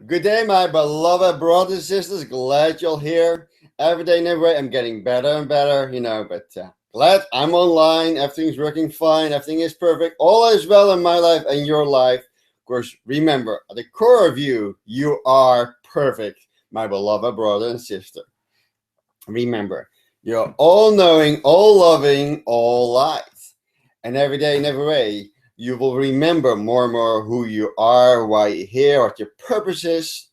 Good day, my beloved brothers and sisters. Glad you're here. Every day, every way, I'm getting better and better, but glad I'm online. Everything's working fine. Everything is perfect. All is well in my life and your life. Of course, remember, at the core of you, you are perfect, my beloved brother and sister. Remember, you're all knowing, all loving, all light. And every day, in every way, you will remember more and more who you are, why you're here, what your purpose is.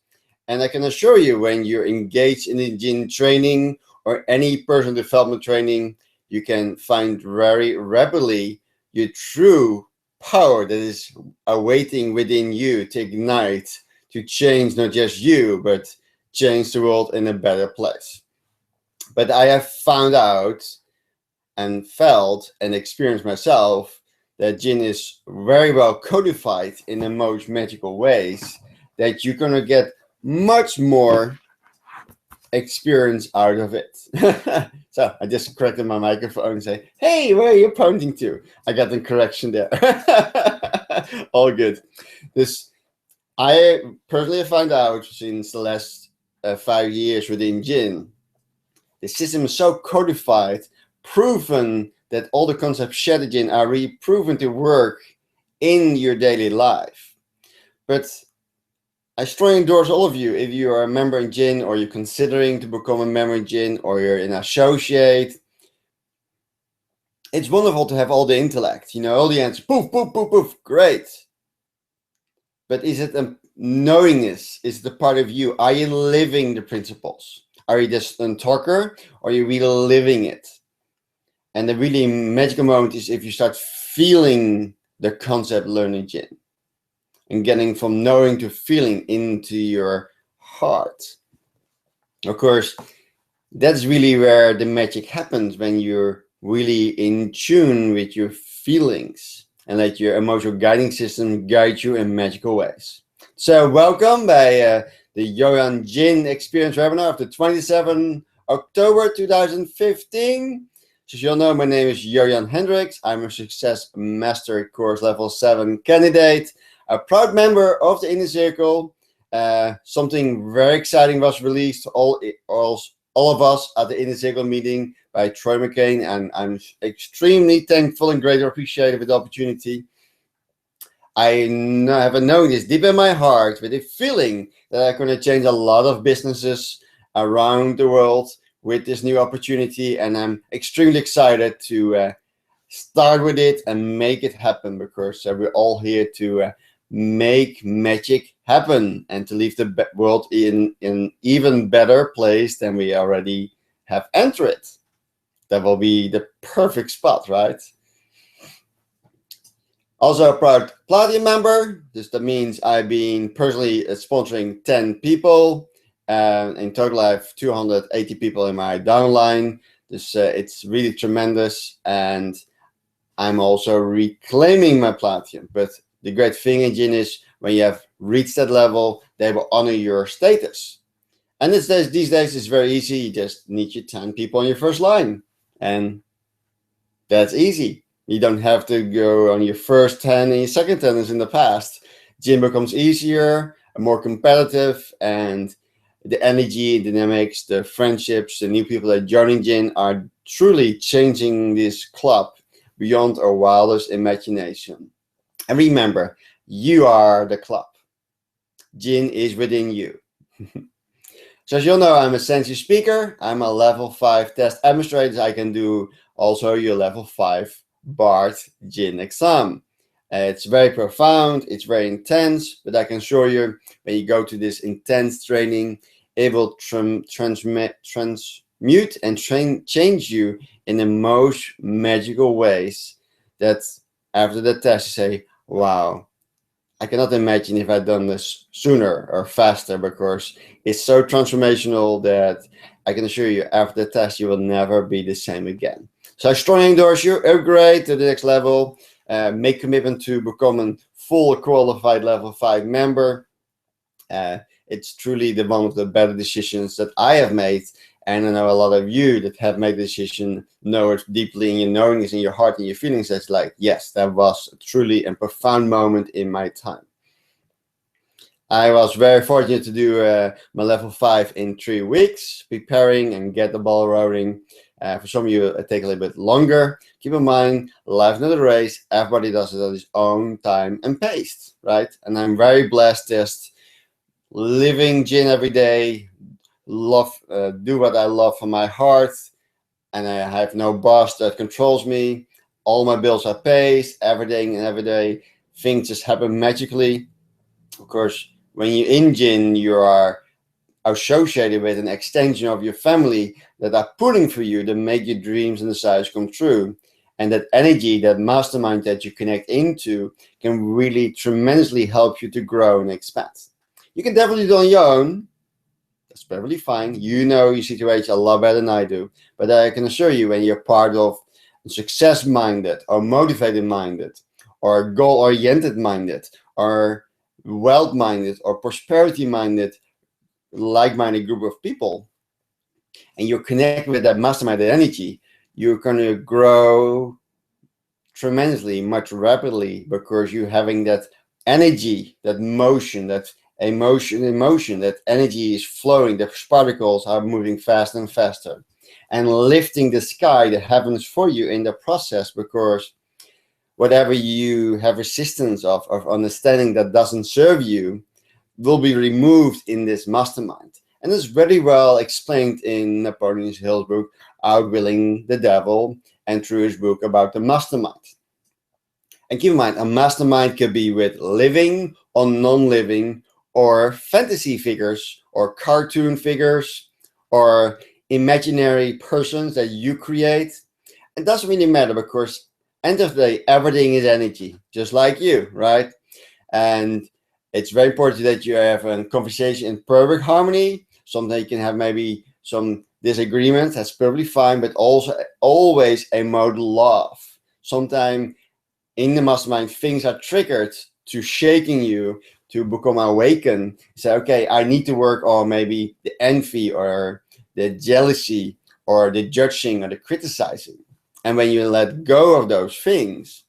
And I can assure you, when you're engaged in the GIN training or any personal development training, you can find very rapidly your true power that is awaiting within you to ignite, to change not just you, but change the world in a better place. But I have found out and felt and experienced myself that GIN is very well codified in the most magical ways, that you're going to get much more experience out of it. So I just corrected my microphone and say, hey, where are you pointing to? I got the correction there. All good. I personally found out since the last 5 years within GIN, the system is so codified, proven that all the concepts shared in GIN are really proven to work in your daily life. But I strongly endorse all of you, if you are a member in GIN, or you're considering to become a member in GIN, or you're an associate, it's wonderful to have all the intellect, all the answers, poof, poof, poof, poof, great. But is it a knowingness? Is it a part of you? Are you living the principles? Are you just a talker, or are you really living it? And the really magical moment is if you start feeling the concept learning GIN and getting from knowing to feeling into your heart. Of course, that's really where the magic happens, when you're really in tune with your feelings and let your emotional guiding system guide you in magical ways. So welcome by the Jojan GIN Experience webinar of the 27th October 2015. As you'll know, my name is Jojan Hendricks. I'm a Success Master Course Level 7 candidate, a proud member of the Inner Circle. Something very exciting was released to all of us at the Inner Circle meeting by Troy McCain, and I'm extremely thankful and greatly appreciative of the opportunity. I have known this deep in my heart with a feeling that I'm going to change a lot of businesses around the world with this new opportunity, and I'm extremely excited to start with it and make it happen, because we're all here to make magic happen and to leave the world in an even better place than we already have entered it. That will be the perfect spot, right? Also a proud Platinum member. That means I've been personally sponsoring 10 people. In total, I have 280 people in my downline. It's really tremendous, and I'm also reclaiming my Platinum. But the great thing in GIN is, when you have reached that level, they will honor your status. And these days it's very easy. You just need your 10 people on your first line, and that's easy. You don't have to go on your first 10 and your second 10 as in the past. GIN becomes easier, more competitive, and the energy, the dynamics, the friendships, the new people that joining GIN are truly changing this club beyond our wildest imagination. And remember, you are the club. GIN is within you. So as you'll know, I'm a Sensi speaker. I'm a level 5 test administrator. I can do also your level 5 BART GIN exam. It's very profound, it's very intense, but I can assure you, when you go to this intense training, it will transmute and change you in the most magical ways, that after the test you say, wow, I cannot imagine if I'd done this sooner or faster, because it's so transformational that I can assure you, after the test, you will never be the same again. So I strongly endorse you, upgrade to the next level, make commitment to become a full qualified level 5 member. It's truly one of the better decisions that I have made, and I know a lot of you that have made the decision know it deeply in your knowingness, in your heart, and your feelings. That's like, yes, that was truly a profound moment in my time. I was very fortunate to do my level 5 in 3 weeks, preparing and get the ball rolling. For some of you, it takes a little bit longer. Keep in mind, life is not a race. Everybody does it at his own time and pace, right? And I'm very blessed just living gin every day, do what I love from my heart, and I have no boss that controls me. All my bills are paid, everything and every day. Things just happen magically. Of course, when you're in gin, you are associated with an extension of your family that are pulling for you to make your dreams and desires come true. And that energy, that mastermind that you connect into, can really tremendously help you to grow and expand. You can definitely do it on your own. That's perfectly fine. You know your situation a lot better than I do. But I can assure you, when you're part of success-minded or motivated-minded or goal-oriented minded or wealth-minded or prosperity-minded, like-minded group of people, and you connect with that mastermind energy, you're going to grow tremendously, much rapidly, because you're having that energy, that motion, that emotion, that energy is flowing, the particles are moving faster and faster, and lifting the sky, the heavens for you in the process, because whatever you have resistance of understanding that doesn't serve you will be removed in this mastermind. And it's very well explained in Napoleon Hill's book, Outwilling the Devil, and through his book about the mastermind. And keep in mind, a mastermind could be with living or non-living, or fantasy figures, or cartoon figures, or imaginary persons that you create. It doesn't really matter, because end of the day, everything is energy, just like you, right? And it's very important that you have a conversation in perfect harmony. Sometimes you can have maybe some disagreements, that's perfectly fine, but also always a modal love. Sometimes in the mastermind, things are triggered to shaking you to become awakened. Say, okay, I need to work on maybe the envy or the jealousy or the judging or the criticizing. And when you let go of those things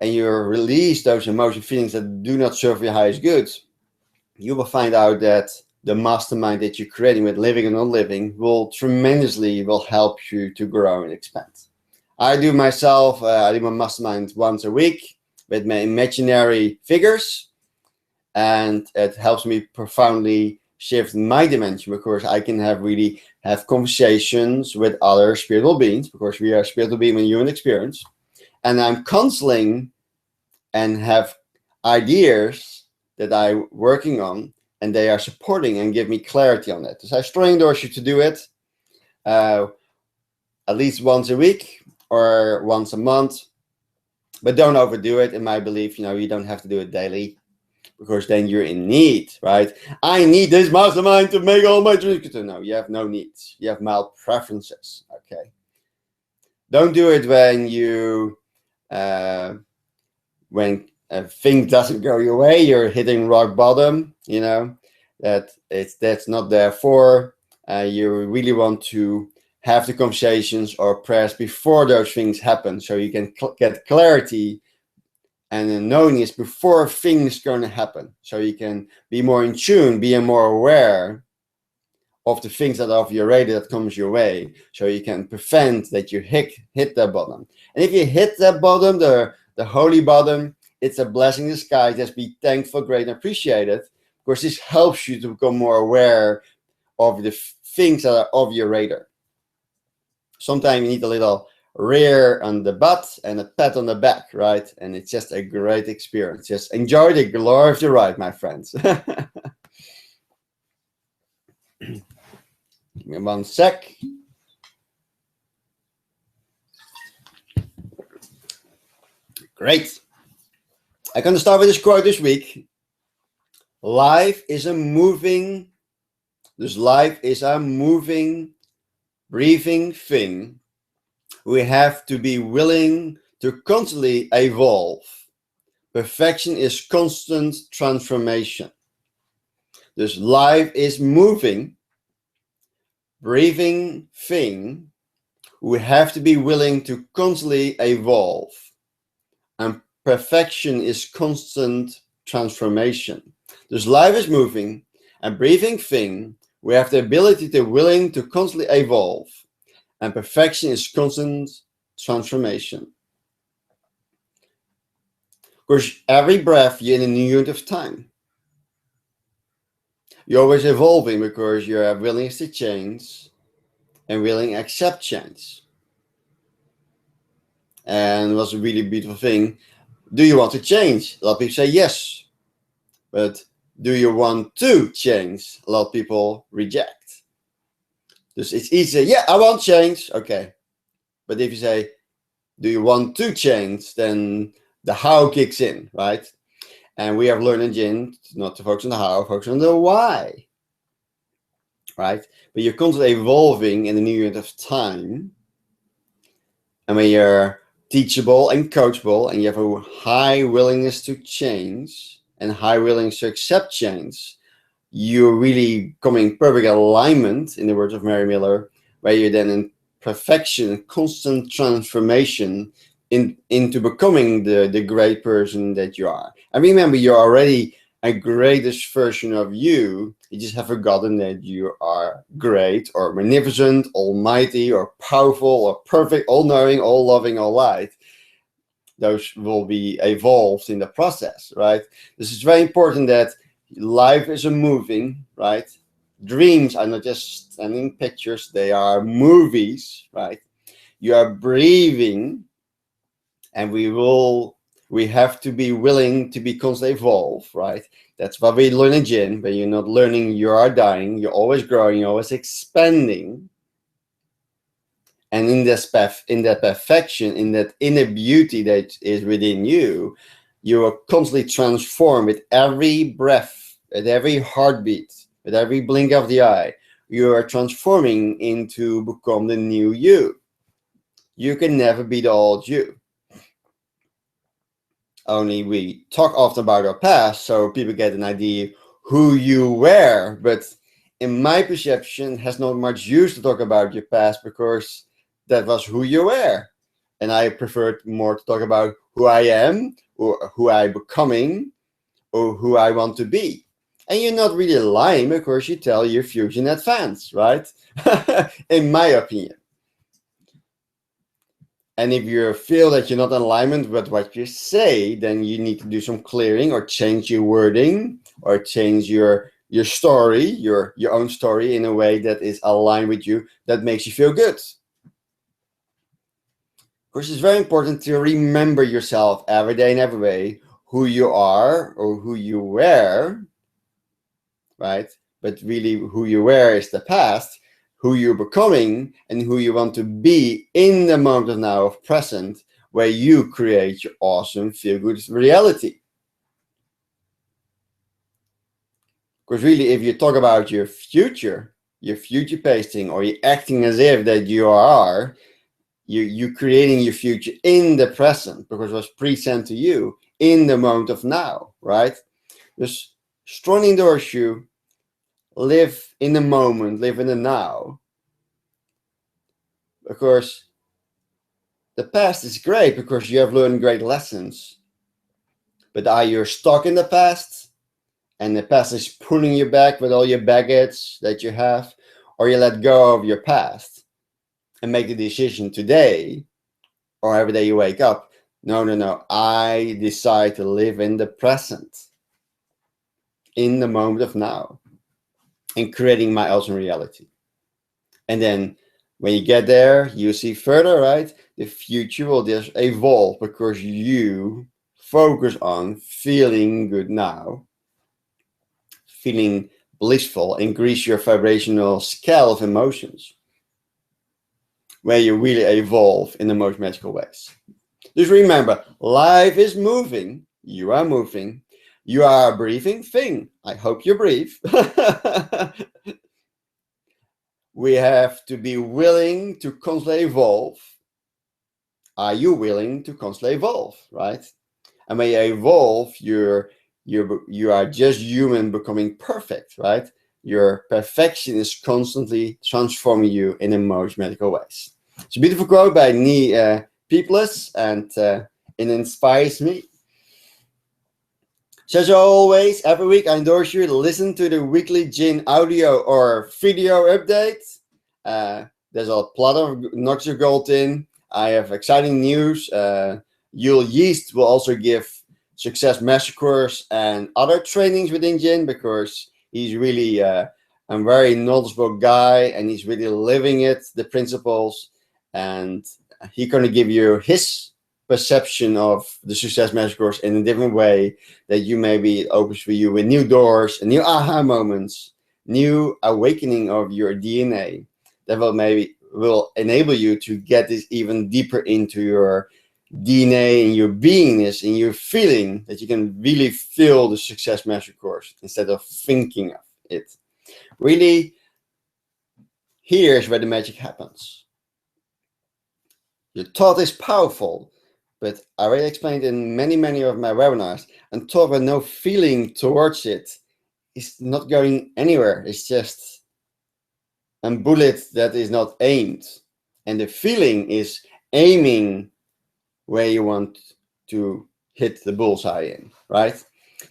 and you release those emotion feelings that do not serve your highest good, you will find out that the mastermind that you're creating with living and non-living will tremendously help you to grow and expand. I do myself, I do my mastermind once a week with my imaginary figures, and it helps me profoundly shift my dimension, because I can have conversations with other spiritual beings, because we are spiritual beings in human experience, and I'm counseling and have ideas that I'm working on, and they are supporting and give me clarity on it. So I strongly endorse you to do it at least once a week or once a month, but don't overdo it. In my belief, you don't have to do it daily, because then you're in need, right? I need this mastermind to make all my dreams. No, you have no needs. You have mild preferences, okay? Don't do it when when a thing doesn't go your way, you're hitting rock bottom, that's not there for. You really want to have the conversations or prayers before those things happen, so you can get clarity and knowingness before things going to happen, so you can be more in tune, be more aware of the things that are off your radar that comes your way, so you can prevent that you hit that bottom. And if you hit that bottom, the holy bottom, it's a blessing in disguise. Just be thankful, great, and appreciate it, because this helps you to become more aware of the things that are off your radar. Sometimes you need a little rear on the butt and a pat on the back, right? And it's just a great experience. Just enjoy the glory of the ride, my friends. Give me 1 sec. Great. I'm going to start with this quote this week. Life is a moving, breathing thing. We have to be willing to constantly evolve. Perfection is constant transformation. Dus life is moving, breathing thing. We have to be willing to constantly evolve. And perfection is constant transformation. Dus life is moving, a breathing thing. We have the ability to willing to constantly evolve, and perfection is constant transformation. Because every breath you're in a new unit of time. You're always evolving because you are willing to change and willing to accept change. And it was a really beautiful thing. Do you want to change? A lot of people say yes. But do you want to change? A lot of people reject. Dus it's easy to say, yeah, I want change. Okay. But if you say, do you want to change? Then the how kicks in, right? And we have learned in GIN not to focus on the how, focus on the why, right? But you're constantly evolving in a new unit of time. And when you're teachable and coachable and you have a high willingness to change and high willingness to accept change, you're really coming in perfect alignment, in the words of Mary Miller, where you're then in perfection, constant transformation into becoming the great person that you are. And remember, you're already a greatest version of you. You just have forgotten that you are great or magnificent, almighty or powerful or perfect, all-knowing, all-loving, all-light. Those will be evolved in the process, right? This is very important that life is a moving, right? Dreams are not just standing pictures, they are movies, right? You are breathing, and we have to be willing to be constantly evolve, right? That's what we learn in GIN. When you're not learning, you are dying. You're always growing, you're always expanding. And in that perfection, in that inner beauty that is within you, you are constantly transformed with every breath, with every heartbeat, with every blink of the eye. You are transforming into become the new you. You can never be the old you. Only we talk often about our past, so people get an idea who you were. But in my perception, it has not much use to talk about your past because that was who you were. And I prefer more to talk about who I am, or who I'm becoming, or who I want to be. And you're not really lying because you tell your future in advance, right? In my opinion. And if you feel that you're not in alignment with what you say, then you need to do some clearing or change your wording or change your story, your own story in a way that is aligned with you, that makes you feel good. Of course, it's very important to remember yourself every day in every way, who you are or who you were, right? But really who you were is the past, who you're becoming and who you want to be in the moment of now, of present, where you create your awesome feel-good reality. Because really, if you talk about your future pasting, or you're acting as if that you are, you creating your future in the present because it was present to you in the moment of now, right? Just strongly endorse you, live in the moment, live in the now. Because the past is great because you have learned great lessons. But are you stuck in the past and the past is pulling you back with all your baggage that you have? Or you let go of your past and make the decision today or every day you wake up. No. I decide to live in the present, in the moment of now, and creating my awesome reality. And then when you get there, you see further, right? The future will just evolve because you focus on feeling good now, feeling blissful, increase your vibrational scale of emotions, where you really evolve in the most magical ways. Just remember, life is moving. You are moving. You are a breathing thing. I hope you breathe. We have to be willing to constantly evolve. Are you willing to constantly evolve, right? And when you evolve, you are just human becoming perfect, right? Your perfection is constantly transforming you in the most magical ways. It's a beautiful quote by Peoples, and it inspires me. So as always, every week I endorse you to listen to the weekly GIN audio or video update. There's a lot of nuggets of gold in. I have exciting news. Yul Yeast will also give success master course and other trainings within GIN, because he's really a very knowledgeable guy, and he's really living it, the principles, and he's going to give you his perception of the success master course in a different way, that you maybe it opens for you with new doors and new aha moments, new awakening of your DNA that will enable you to get this even deeper into your DNA and your beingness and your feeling, that you can really feel the success master course instead of thinking of it. Really, here's where the magic happens. Your thought is powerful, but I already explained in many of my webinars, and thought with no feeling towards it is not going anywhere. It's just a bullet that is not aimed, and the feeling is aiming where you want to hit the bullseye in, right?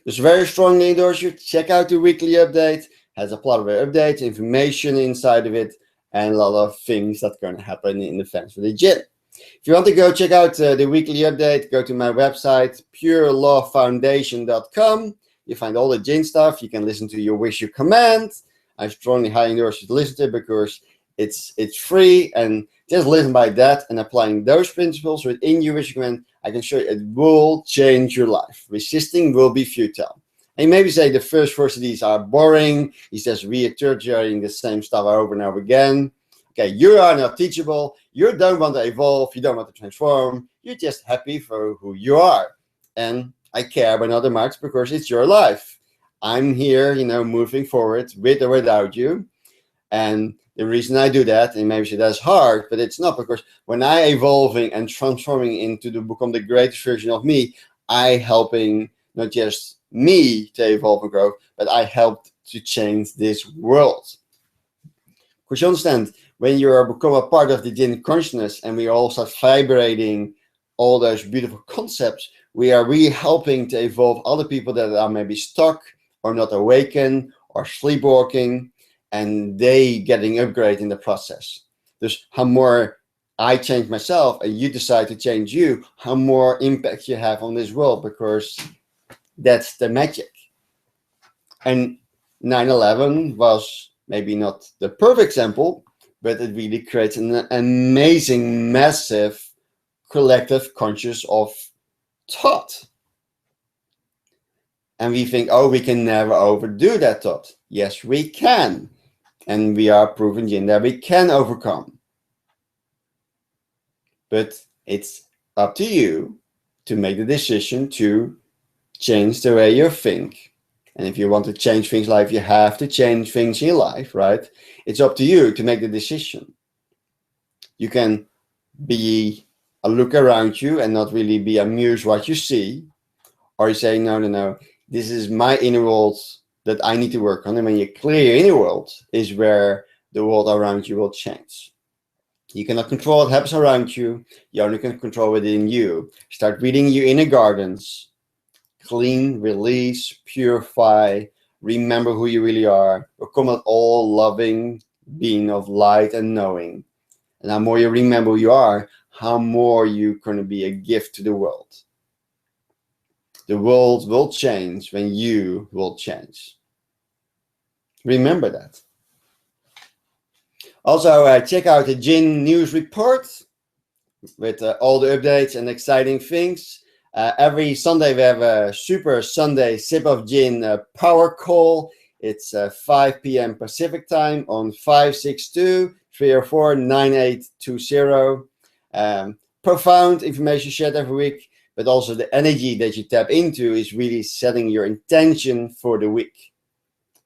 Just very strongly endorse you. Check out the weekly update. Has a plot of updates, information inside of it, and a lot of things that are going to happen in the fans for the GIN. If you want to go check out the weekly update, go to my website, purelawfoundation.com. You find all the GIN stuff. You can listen to Your Wish, Your Command. I strongly highly endorse you to listen to it, because it's free, and just listen by that and applying those principles within Your Wish, Your Command, I can show you it will change your life. Resisting will be futile. And you maybe say the first four of these are boring. He's just reiterating the same stuff over and over again. Okay, you are not teachable. You don't want to evolve. You don't want to transform. You're just happy for who you are. And I care about other marks because it's your life. I'm here, moving forward with or without you. And the reason I do that, and maybe that's hard, but it's not, because when I evolving and transforming into to become the greatest version of me, I helping not just me to evolve and grow, but I helped to change this world. Because you understand, when you become a part of the GIN consciousness and we all start vibrating all those beautiful concepts, we are really helping to evolve other people that are maybe stuck or not awakened or sleepwalking, and they getting upgrade in the process. Dus how more I change myself and you decide to change you, how more impact you have on this world, because that's the magic. And 9/11 was maybe not the perfect example, but it really creates an amazing, massive collective conscious of thought. And we think, oh, we can never overdo that thought. Yes, we can. And we are proven GIN that we can overcome. But it's up to you to make the decision to change the way you think. And if you want to change things in life, you have to change things in your life, right? It's up to you to make the decision. You can be a look around you and not really be amused what you see. Or you say, no, this is my inner world that I need to work on. And when you clear your inner world is where the world around you will change. You cannot control what happens around you. You only can control within you. Start reading your inner gardens. Clean, release, purify, remember who you really are. Become an all-loving being of light and knowing. And the more you remember who you are, how more you're going to be a gift to the world. The world will change when you will change. Remember that. Also, check out the GIN news report with all the updates and exciting things. Every Sunday we have a Super Sunday Sip of GIN power call. It's 5 p.m. Pacific time on 562-304-9820. Profound information shared every week, but also the energy that you tap into is really setting your intention for the week.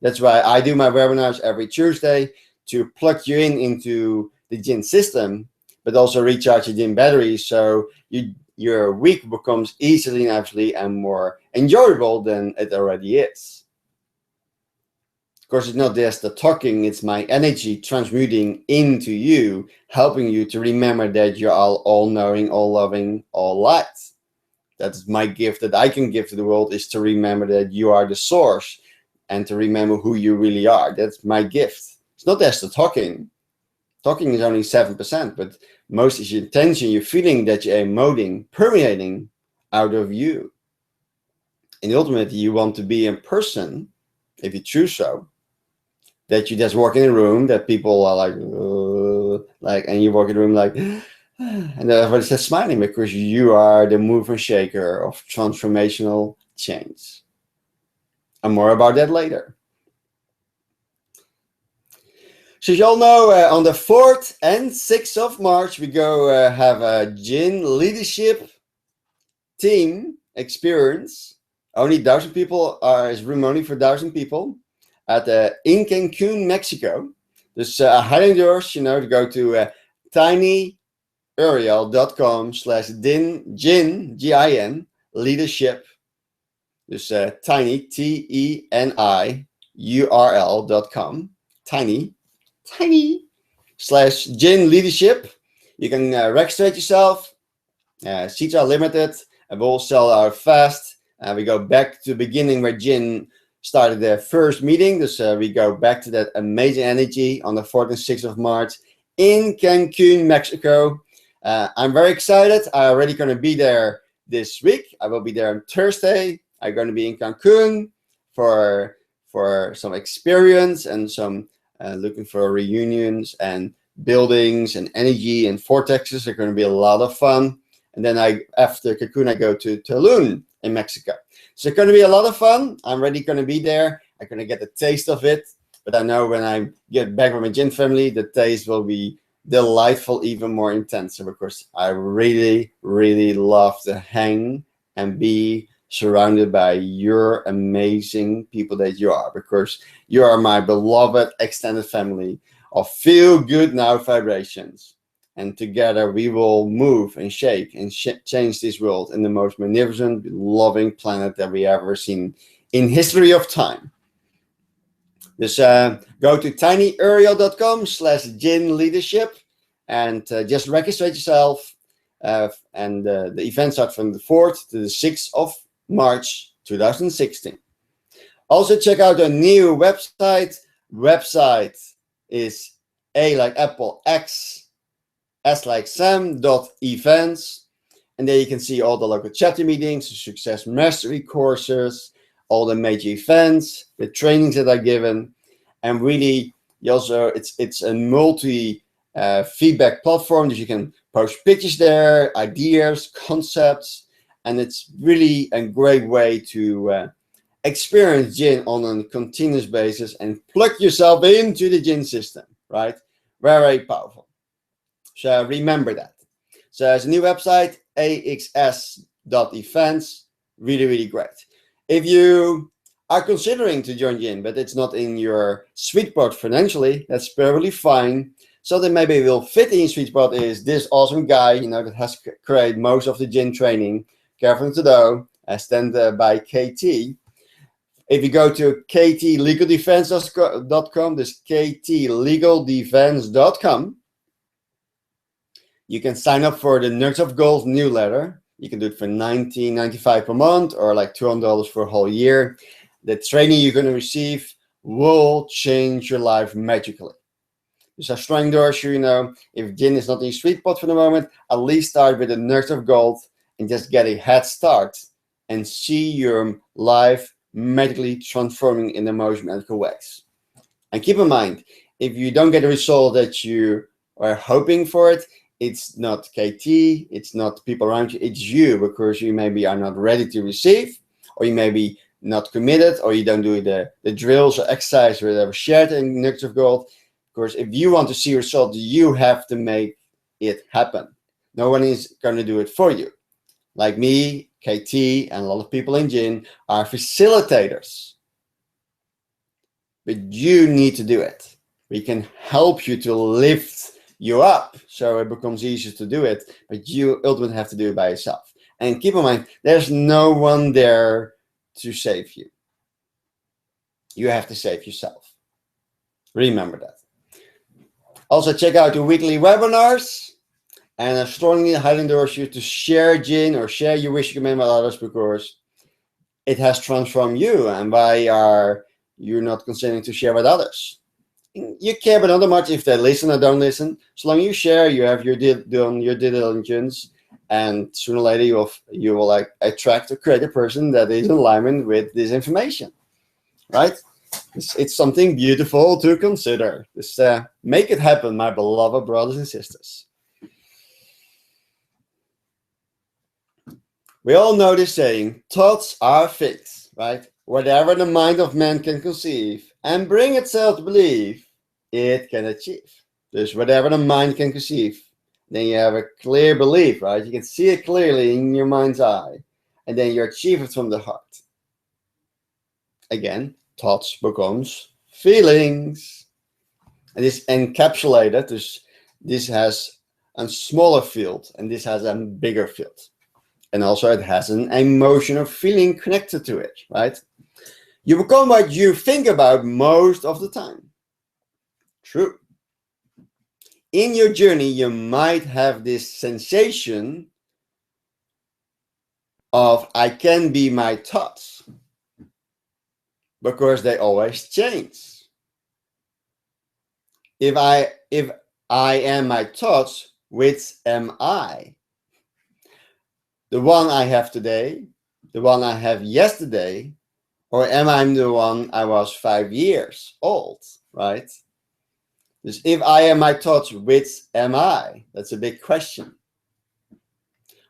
That's why I do my webinars every Tuesday, to plug you into the GIN system, but also recharge your GIN battery, so your week becomes easily, naturally, and more enjoyable than it already is. Of course, it's not just the talking, it's my energy transmuting into you, helping you to remember that you're all knowing, all loving, all light. That's my gift that I can give to the world, is to remember that you are the source and to remember who you really are. That's my gift. It's not just the talking. Talking is only 7%, but most is your intention, your feeling that you're emoting, permeating out of you. And ultimately, you want to be a person, if you choose so, that you just walk in a room that people are like, and you walk in a room like, and everybody's just smiling because you are the mover and shaker of transformational change. And more about that later. So you all know, on the 4th and 6th of March, we go have a GIN leadership team experience. Only 1,000 people is room only for 1,000 people at in Cancun, Mexico. Dus I highly endorse, to go to tinyuriel.com/GIN, GIN, leadership. Dus tiny, TENIURL.com, tiny/GIN leadership. You can register yourself. Seats are limited and we'll sell out fast. We go back to the beginning where GIN started their first meeting. So we go back to that amazing energy on the 4th and 6th of March in Cancun, Mexico. I'm very excited. I'm already going to be there this week. I will be there on Thursday. I'm going to be in Cancun for some experience and some looking for reunions and buildings and energy and vortexes. They're going to be a lot of fun. And then after Cancun, I go to Tulum in Mexico. So it's going to be a lot of fun. I'm already going to be there. I'm going to get a taste of it. But I know when I get back with my GIN family, the taste will be delightful, even more intense. Because I really, really love to hang and be surrounded by your amazing people that you are. Because you are my beloved extended family of feel good now vibrations. And together we will move and shake and change this world in the most magnificent, loving planet that we ever seen in history of time. Dus go to tinyuriel.com/GIN leadership and just register yourself. And the event starts from the 4th to the 6th of March 2016. Also check out our new website. Website is A like Apple, X, S like Sam.events, and there you can see all the local chapter meetings, the success mastery courses, all the major events, the trainings that are given, and really also it's a multi feedback platform that you can post pictures there, ideas, concepts, and it's really a great way to experience GIN on a continuous basis and plug yourself into the GIN system, right? Very powerful. So remember that. So there's a new website, axs.events, really, really great. If you are considering to join GIN, but it's not in your sweet spot financially, that's perfectly fine. So that maybe will fit in your sweet spot is this awesome guy, that has created most of the GIN training, Kevin Trudeau, stand by KT. If you go to ktlegaldefense.com, this ktlegaldefense.com, you can sign up for the Nuggets of Gold newsletter. You can do it for $19.95 per month or like $200 for a whole year. The training you're going to receive will change your life magically. So I strongly endorse you, if GIN is not in your sweet spot for the moment, at least start with the Nuggets of Gold and just get a head start and see your life magically transforming in the most magical ways. And keep in mind, if you don't get the result that you are hoping for it, it's not KT, it's not people around you, it's you, because you maybe are not ready to receive, or you may be not committed, or you don't do the drills or exercise that are shared in Nuggets of Gold. Of course, if you want to see results, you have to make it happen. No one is going to do it for you. Like me, KT, and a lot of people in GIN are facilitators. But you need to do it. We can help you to lift you up so it becomes easier to do it, but you ultimately have to do it by yourself. And keep in mind, there's no one there to save you. You have to save yourself. Remember that. Also check out the weekly webinars And I strongly highly endorse you to share GIN or share your wish command with others, because it has transformed you. And why are you not considering to share with others? You care but not much if they listen or don't listen. So long you share, you have your done your due diligence, and sooner or later you will like attract or create a person that is in alignment with this information, right? It's something beautiful to consider. Just make it happen, my beloved brothers and sisters. We all know this saying, thoughts are things, right? Whatever the mind of man can conceive and bring itself to believe, it can achieve. Dus whatever the mind can conceive, then you have a clear belief, right? You can see it clearly in your mind's eye, and then you achieve it from the heart. Again, thoughts becomes feelings. And this encapsulated, this has a smaller field, and this has a bigger field. And also it has an emotional feeling connected to it, right? You become what you think about most of the time. True. In your journey, you might have this sensation of I can be my thoughts, because they always change. If I am my thoughts, which am I? The one I have today, the one I have yesterday, or am I the one I was 5 years old, right? Dus if I am my thoughts, which am I? That's a big question.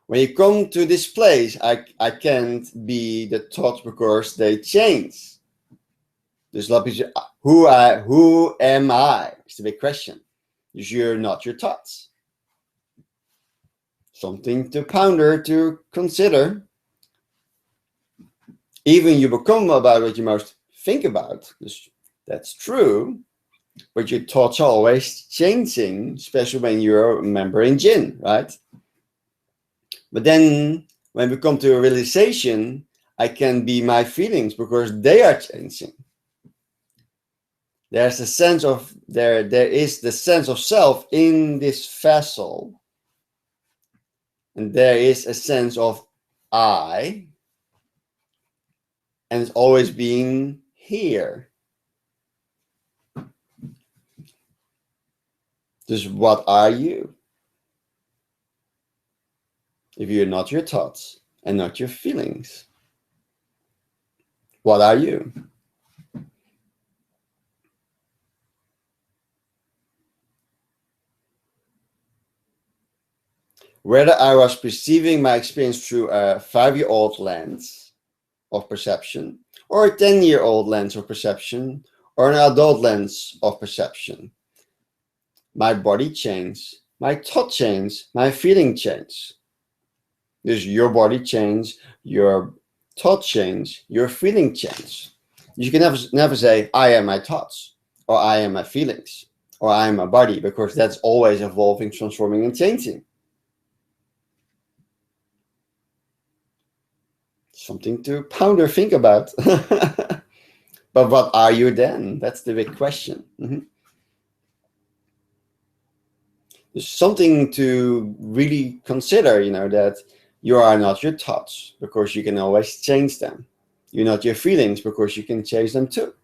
When you come to this place, I can't be the thoughts because they change. Dus who am I? It's a big question. Dus you're not your thoughts. Something to ponder, to consider. Even you become about what you most think about. That's true. But your thoughts are always changing, especially when you're a member in GIN, right? But then when we come to a realization, I can be my feelings because they are changing. There's a sense of there is the sense of self in this vessel, and there is a sense of I, and it's always being here. Just what are you? If you're not your thoughts and not your feelings, what are you? Whether I was perceiving my experience through a 5-year-old lens of perception, or a 10-year-old lens of perception, or an adult lens of perception, my body changed, my thought changed, my feeling changed. Dus your body change, your thought change, your feeling change. You can never say, I am my thoughts, or I am my feelings, or I am my body, because that's always evolving, transforming, and changing. Something to ponder, think about. But what are you then? That's the big question. There's something to really consider, that you are not your thoughts, because you can always change them. You're not your feelings, because you can change them too.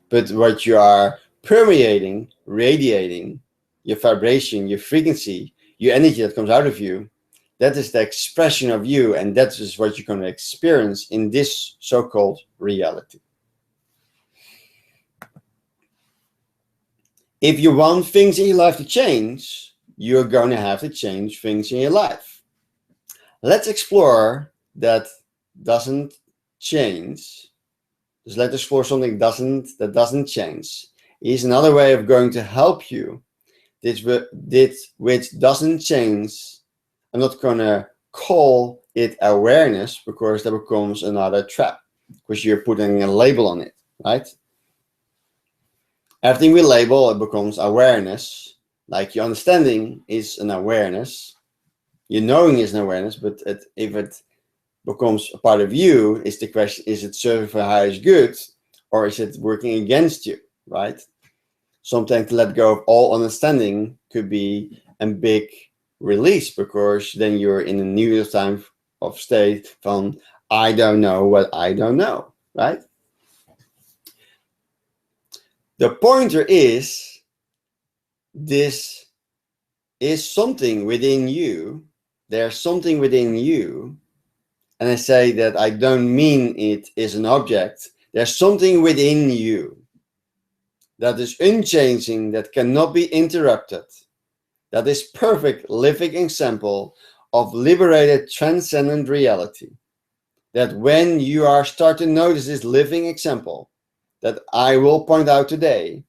But what you are permeating, radiating, your vibration, your frequency, your energy that comes out of you, that is the expression of you, and that is what you're going to experience in this so-called reality. If you want things in your life to change, you're going to have to change things in your life. Let's explore that doesn't change. Just let's explore something that doesn't change. Is another way of going to help you. This which doesn't change. I'm not going to call it awareness, because that becomes another trap, because you're putting a label on it, right? Everything we label, it becomes awareness. Like your understanding is an awareness, your knowing is an awareness, but if it becomes a part of you, is the question, is it serving for highest good, or is it working against you, right? Sometimes to let go of all understanding could be a big release, because then you're in a new time of state from I don't know what I don't know, right? The pointer is, this is something within you. There's something within you. And I say that I don't mean it is an object. There's something within you that is unchanging, that cannot be interrupted. That is perfect living example of liberated transcendent reality. That when you are start to notice this living example that I will point out today,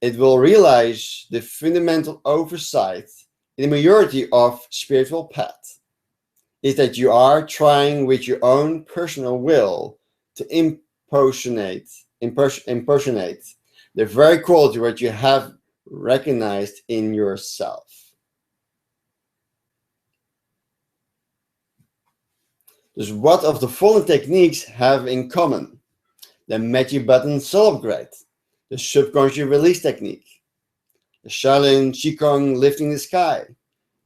it will realize the fundamental oversight in the majority of spiritual paths is that you are trying with your own personal will to impersonate the very quality what you have recognized in yourself. Dus what of the following techniques have in common? The magic button soul upgrade, the subconscious release technique, the Shaolin Qigong lifting the sky,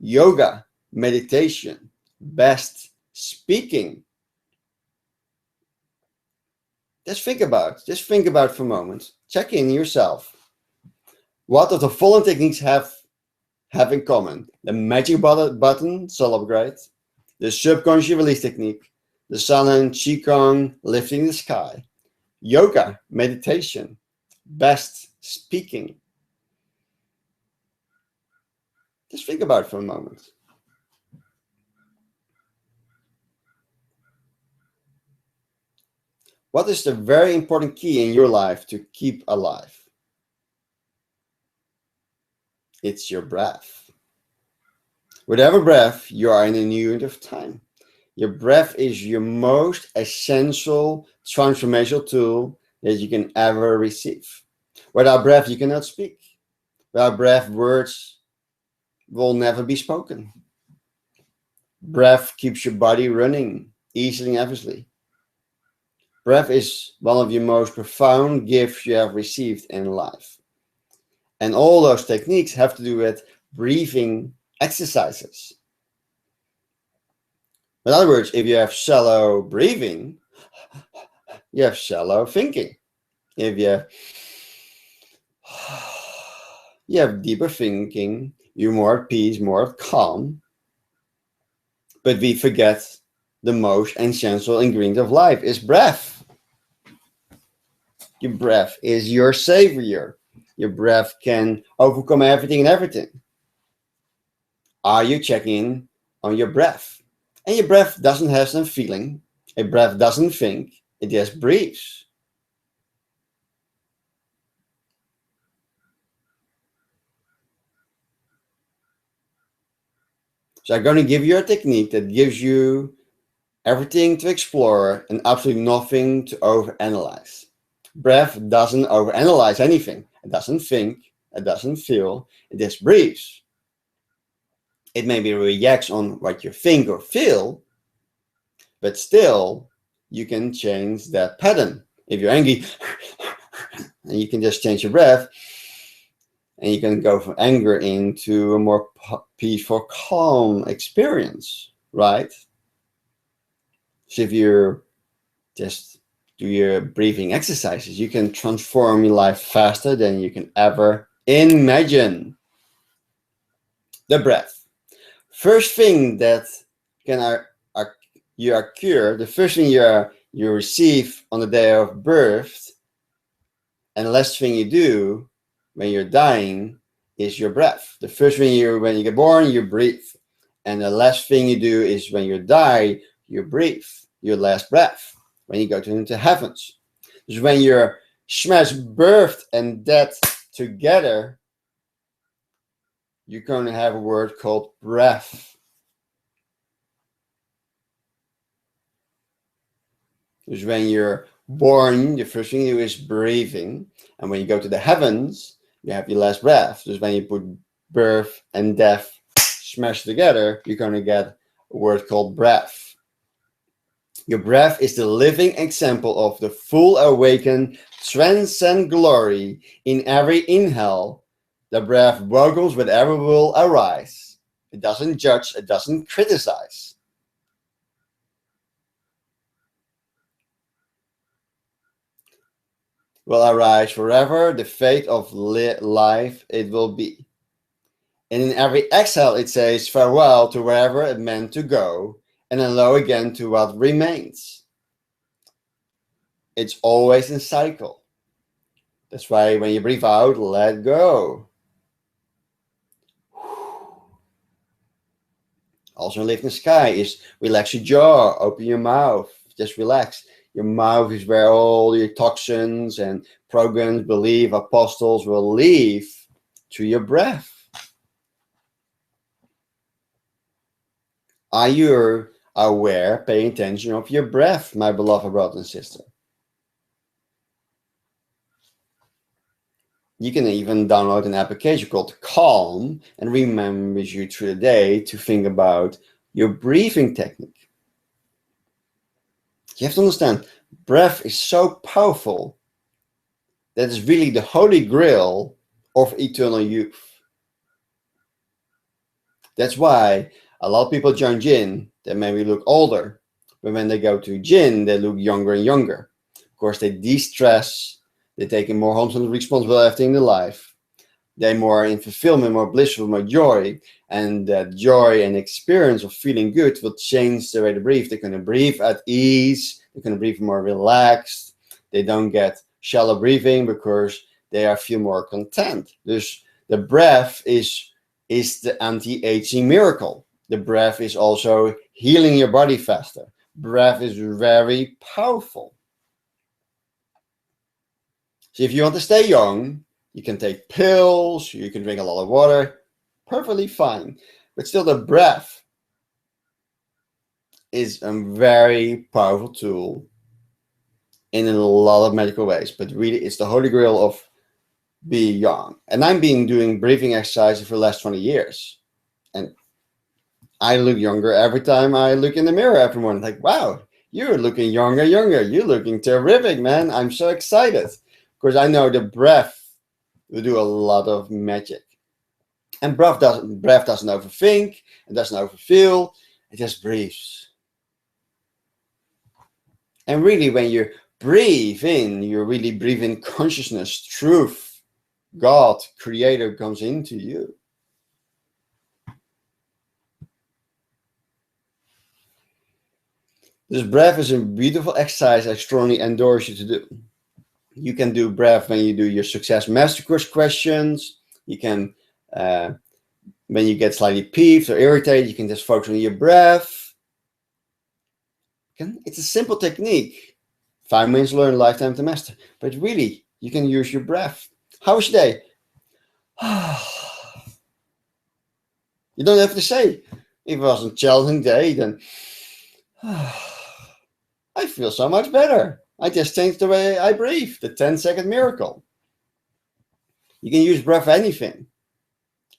yoga, meditation, best speaking. Just think about for a moment. Check in yourself. What of the following techniques have in common? The magic button soul upgrade, the subconscious release technique, the Shaolin Qigong lifting the sky, yoga, meditation, best speaking. Just think about it for a moment. What is the very important key in your life to keep alive? It's your breath. With every breath, you are in a new unit of time. Your breath is your most essential transformational tool that you can ever receive. Without breath, you cannot speak. Without breath, words will never be spoken. Breath keeps your body running easily and effortlessly. Breath is one of your most profound gifts you have received in life. And all those techniques have to do with breathing exercises. In other words, if you have shallow breathing, you have shallow thinking. If you have deeper thinking, you're more at peace, more calm. But we forget the most essential ingredient of life is breath. Your breath is your savior. Your breath can overcome everything and everything. Are you checking on your breath? And your breath doesn't have some feeling. A breath doesn't think. It just breathes. So I'm going to give you a technique that gives you everything to explore and absolutely nothing to overanalyze. Breath doesn't overanalyze anything. It doesn't think. It doesn't feel. It just breathes. It maybe reacts on what you think or feel, but still you can change that pattern. If you're angry, and you can just change your breath, and you can go from anger into a more peaceful, calm experience, right? So if you just do your breathing exercises, you can transform your life faster than you can ever imagine. The breath. First thing that you occur, the first thing you receive on the day of birth, and the last thing you do when you're dying is your breath. The first thing when you get born, you breathe. And the last thing you do is when you die, you breathe your last breath when you go into heavens. So when you're smash birth and death together, you're going to have a word called breath. So when you're born, the first thing you do is breathing. And when you go to the heavens, you have your last breath. So when you put birth and death smashed together, you're going to get a word called breath. Your breath is the living example of the full awakened transcend glory in every inhale The breath welcomes whatever will arise. It doesn't judge, it doesn't criticize. Will arise forever, the fate of life it will be. And in every exhale it says farewell to wherever it meant to go, and hello again to what remains. It's always in cycle. That's why when you breathe out, let go. Also in Lift in the Sky is relax your jaw, open your mouth, just relax. Your mouth is where all your toxins and programs, belief, apostles will leave through your breath. Are you aware, paying attention of your breath, my beloved brother and sister? You can even download an application called Calm and remembers you through the day to think about your breathing technique. You have to understand, breath is so powerful that it's really the holy grail of eternal youth. That's why a lot of people join GIN that maybe look older, but when they go to GIN, they look younger and younger. Of course, they de-stress, they take in more homes and responsibility in their life. They're more in fulfillment, more blissful, more joy. And that joy and experience of feeling good will change the way they breathe. They're going to breathe at ease. They're going to breathe more relaxed. They don't get shallow breathing because they feel more content. Dus the breath is the anti-aging miracle. The breath is also healing your body faster. Breath is very powerful. So if you want to stay young, you can take pills, you can drink a lot of water, perfectly fine. But still the breath is a very powerful tool in a lot of medical ways. But really, it's the holy grail of being young. And I've been doing breathing exercises for the last 20 years. And I look younger every time I look in the mirror every morning. Like, wow, you're looking younger. You're looking terrific, man. I'm so excited. Because I know the breath will do a lot of magic. And breath doesn't overthink, it doesn't overfeel, it just breathes. And really, when you breathe in, you really breathe in consciousness, truth, God, Creator comes into you. This breath is a beautiful exercise I strongly endorse you to do. You can do breath when you do your Success Mastercourse questions. You can, when you get slightly peeved or irritated, you can just focus on your breath. It's a simple technique. 5 minutes to learn, lifetime to master. But really, you can use your breath. How was your day? You don't have to say. If it was a challenging day, then I feel so much better. I just changed the way I breathe. The 10-second miracle. You can use breath for anything,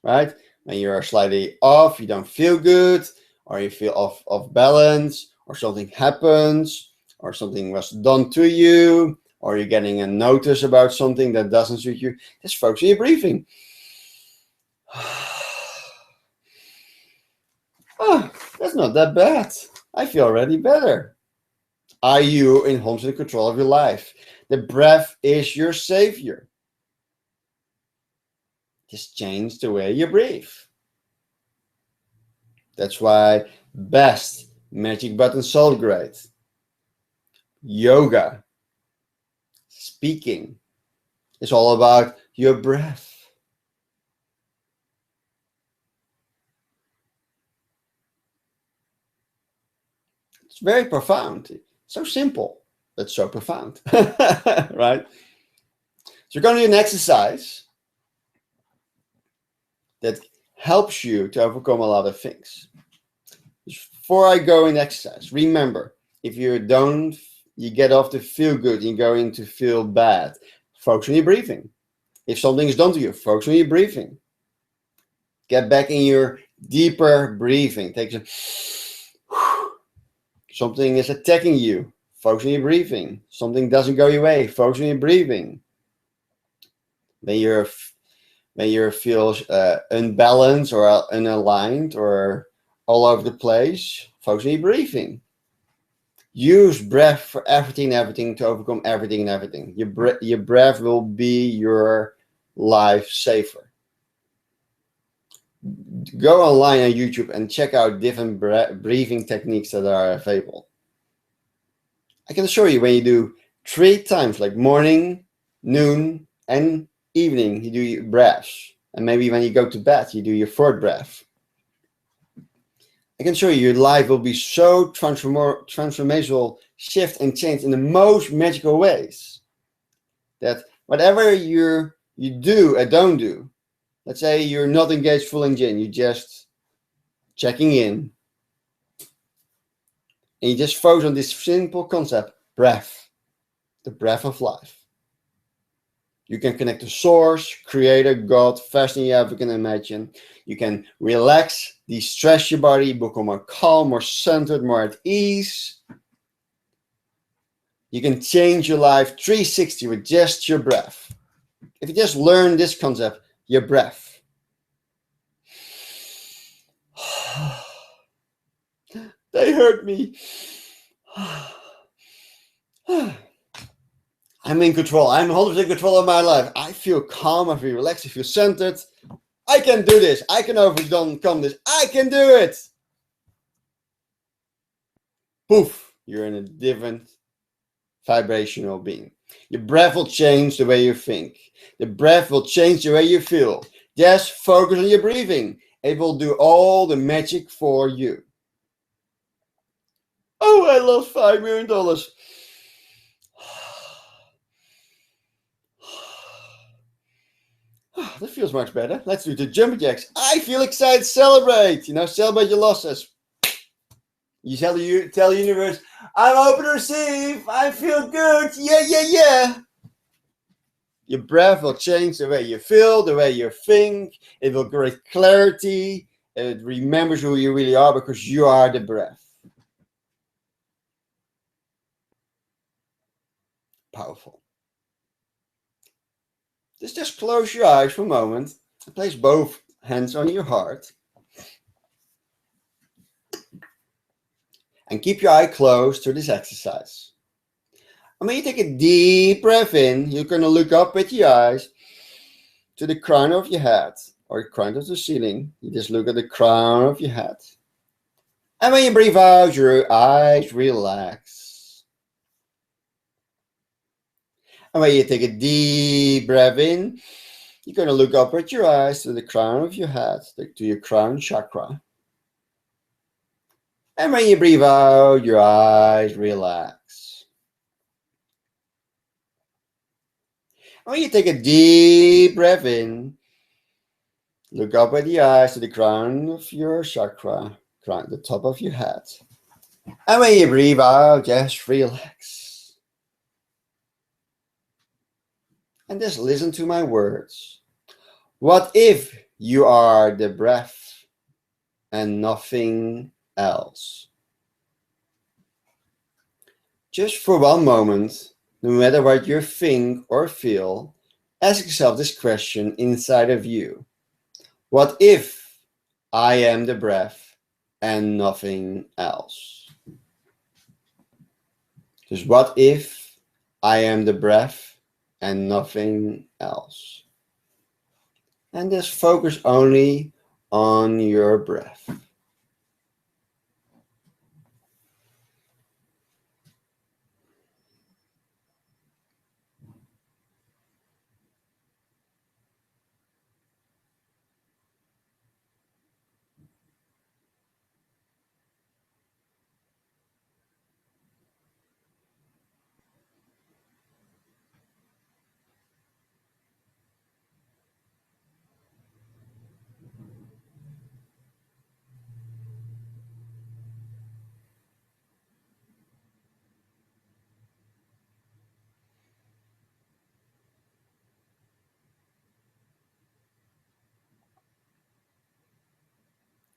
right? When you're slightly off, you don't feel good, or you feel off balance, or something happens, or something was done to you, or you're getting a notice about something that doesn't suit you. Just focus on your breathing. Oh, that's not that bad. I feel already better. Are you in 100% control of your life? The breath is your savior. Just change the way you breathe. That's why best magic button soul grade, yoga, speaking is all about your breath. It's very profound. So simple, but so profound, right? So you're going to do an exercise that helps you to overcome a lot of things. Before I go in exercise, remember, if you get off to feel good, you go into feel bad, focus on your breathing. If something is done to you, focus on your breathing. Get back in your deeper breathing. Take something is attacking you, focus on your breathing. Something doesn't go your way, focus on your breathing. When you're when you feel unbalanced or unaligned or all over the place, focus on your breathing. Use breath for everything to overcome everything and everything. Your breath will be your life saver. Go online on YouTube and check out different breathing techniques that are available. I can assure you, when you do 3 times, like morning, noon, and evening, you do your breaths. And maybe when you go to bed, you do your 4th breath. I can show you your life will be so transformational, shift and change in the most magical ways that whatever you do and don't do, let's say you're not engaged full in GIN, you're just checking in, and you just focus on this simple concept, breath, the breath of life. You can connect to source, creator, God, faster than you ever can imagine. You can relax, de-stress your body, become more calm, more centered, more at ease. You can change your life 360 with just your breath. If you just learn this concept, your breath. They hurt me. I'm in control. I'm 100% control of my life. I feel calm. I feel relaxed. I feel centered. I can do this. I can overcome this. I can do it. Poof. You're in a different vibrational being. Your breath will change the way you think. The breath will change the way you feel. Just focus on your breathing. It will do all the magic for you. Oh, I lost $5 million. That feels much better. Let's do the jumping jacks. I feel excited. Celebrate. Celebrate your losses. You tell the universe, I'm open to receive. I feel good. Yeah, yeah, yeah. Your breath will change the way you feel, the way you think. It will create clarity. It remembers who you really are because you are the breath. Powerful. Just close your eyes for a moment. Place both hands on your heart. And keep your eye closed to this exercise. And when you take a deep breath in, you're going to look up with your eyes to the crown of your head or the crown of the ceiling. You just look at the crown of your head. And when you breathe out, your eyes relax. And when you take a deep breath in, you're going to look up with your eyes to the crown of your head, to your crown chakra. And when you breathe out, your eyes relax. And when you take a deep breath in, look up with the eyes to the crown of your chakra, the top of your head. And when you breathe out, just relax. And just listen to my words. What if you are the breath and nothing else? Just for one moment, no matter what you think or feel, ask yourself this question inside of you. What if I am the breath and nothing else? Just what if I am the breath and nothing else? And just focus only on your breath.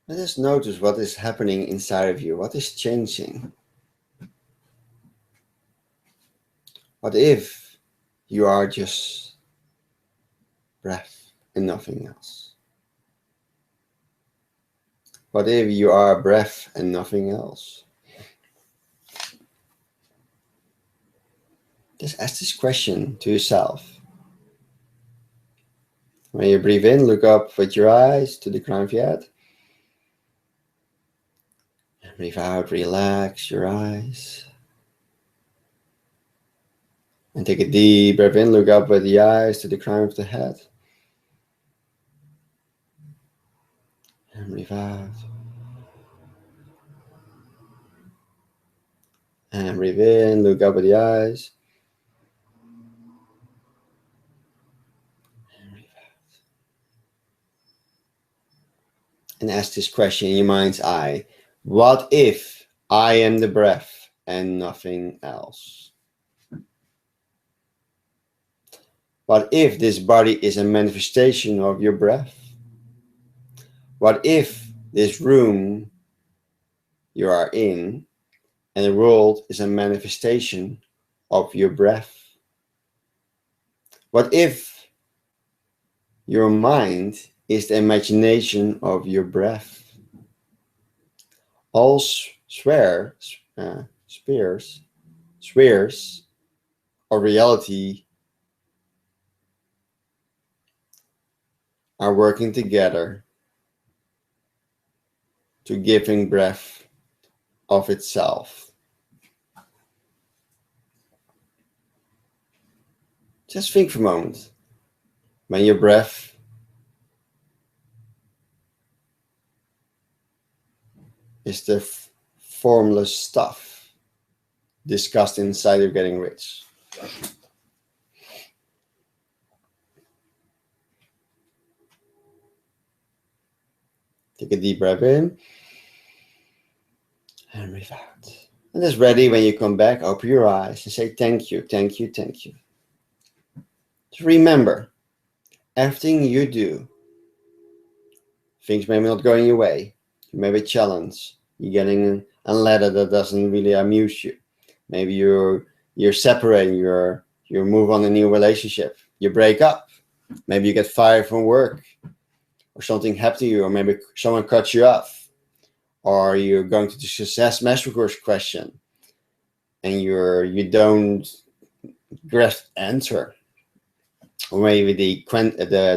And just notice what is happening inside of you. What is changing? What if you are just breath? and nothing else? What if you are breath and nothing else? Just ask this question to yourself. When you breathe in, look up with your eyes to the crown of your head. And breathe out, relax your eyes. And take a deep breath in, look up with the eyes to the crown of the head. And breathe out. And breathe in, look up with the eyes. And breathe out. And ask this question in your mind's eye. What if I am the breath and nothing else? What if this body is a manifestation of your breath? What if this room you are in and the world is a manifestation of your breath? What if your mind is the imagination of your breath? All spheres of reality are working together to giving breath of itself. Just think for a moment. When your breath is the formless stuff discussed inside of Getting Rich. Take a deep breath in and breathe out. And just ready when you come back, open your eyes and say thank you, thank you, thank you. Just remember, everything you do, things may not go your way. You may be challenged. You're getting a letter that doesn't really amuse you. Maybe you're separating, you move on a new relationship. You break up. Maybe you get fired from work. Or something happened to you, or maybe someone cut you off, or you're going to the success master course question, and you don't grasp the answer, or maybe the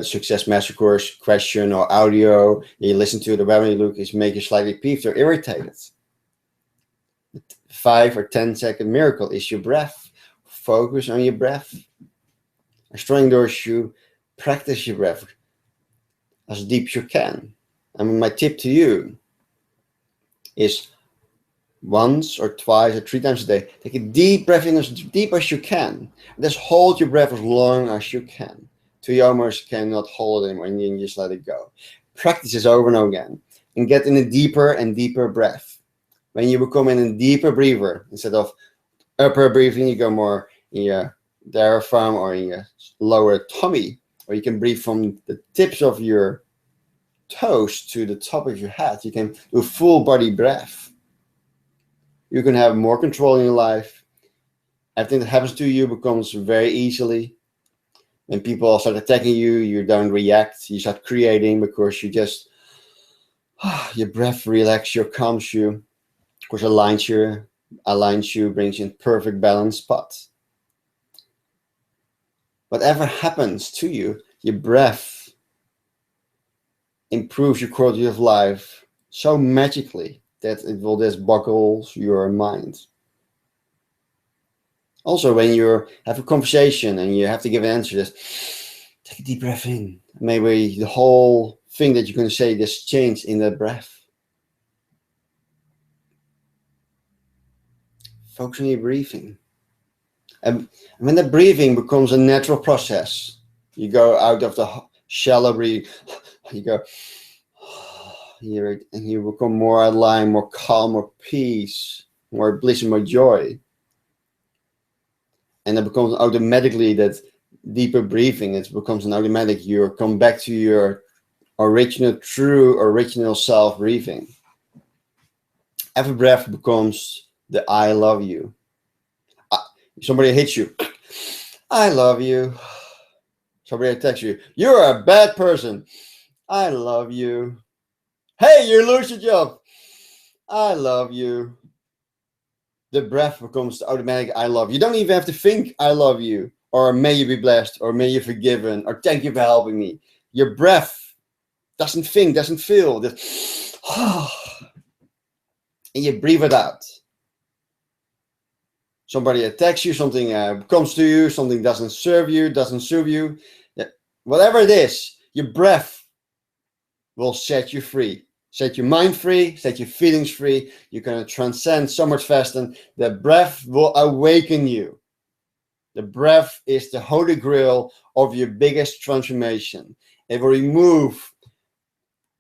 success master course question or audio you listen to the webinar you look is make you slightly peeved or irritated. The 5 or 10-second miracle is your breath. Focus on your breath. I strongly endorse you practice your breath as deep as you can. And my tip to you is once or twice or 3 times a day, take a deep breath in as deep as you can. Just hold your breath as long as you can. Till you almost cannot hold it anymore and you just let it go. Practice this over and over again and get in a deeper and deeper breath. When you become in a deeper breather, instead of upper breathing, you go more in your diaphragm or in your lower tummy. Or you can breathe from the tips of your toes to the top of your head. You can do full body breath. You can have more control in your life. Everything that happens to you becomes very easily. When people start attacking you, you don't react. You start creating because you just, your breath relaxes you, calms you, of course aligns you, brings you in perfect balance spot. Whatever happens to you, your breath improves your quality of life so magically that it will just buckle your mind. Also, when you have a conversation and you have to give an answer, just take a deep breath in. Maybe the whole thing that you're going to say just change in that breath. Focus on your breathing. And when the breathing becomes a natural process, you go out of the shallow breathing, you go here, and you become more aligned, more calm, more peace, more bliss, and more joy. And it becomes automatically that deeper breathing. It becomes an automatic. You come back to your true original self breathing. Every breath becomes the I love you. Somebody hits you. I love you. Somebody texts you, you're a bad person. I love you. Hey, you lose your job. I love you. The breath becomes the automatic I love you. You don't even have to think I love you, or may you be blessed, or may you forgiven, or thank you for helping me. Your breath doesn't think, doesn't feel. Just, and you breathe it out. Somebody attacks you, something comes to you, something doesn't serve you. Whatever it is, your breath will set you free. Set your mind free, set your feelings free. You're going to transcend so much faster. And the breath will awaken you. The breath is the holy grail of your biggest transformation. It will remove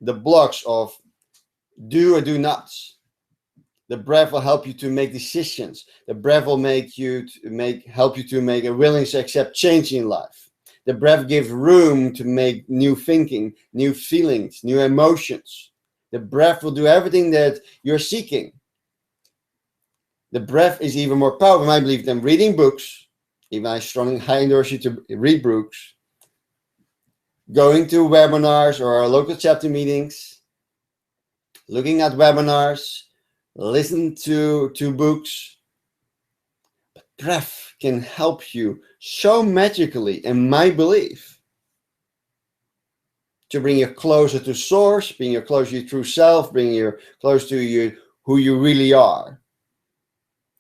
the blocks of do or do nots. The breath will help you to make decisions. The breath will help you to make a willingness to accept change in life. The breath gives room to make new thinking, new feelings, new emotions. The breath will do everything that you're seeking. The breath is even more powerful, I believe, than reading books. Even I strongly endorse you to read books. Going to webinars or local chapter meetings. Looking at webinars. Listen to books. But breath can help you so magically, in my belief, to bring you closer to source, bring you closer to your true self, bring you close to who you really are.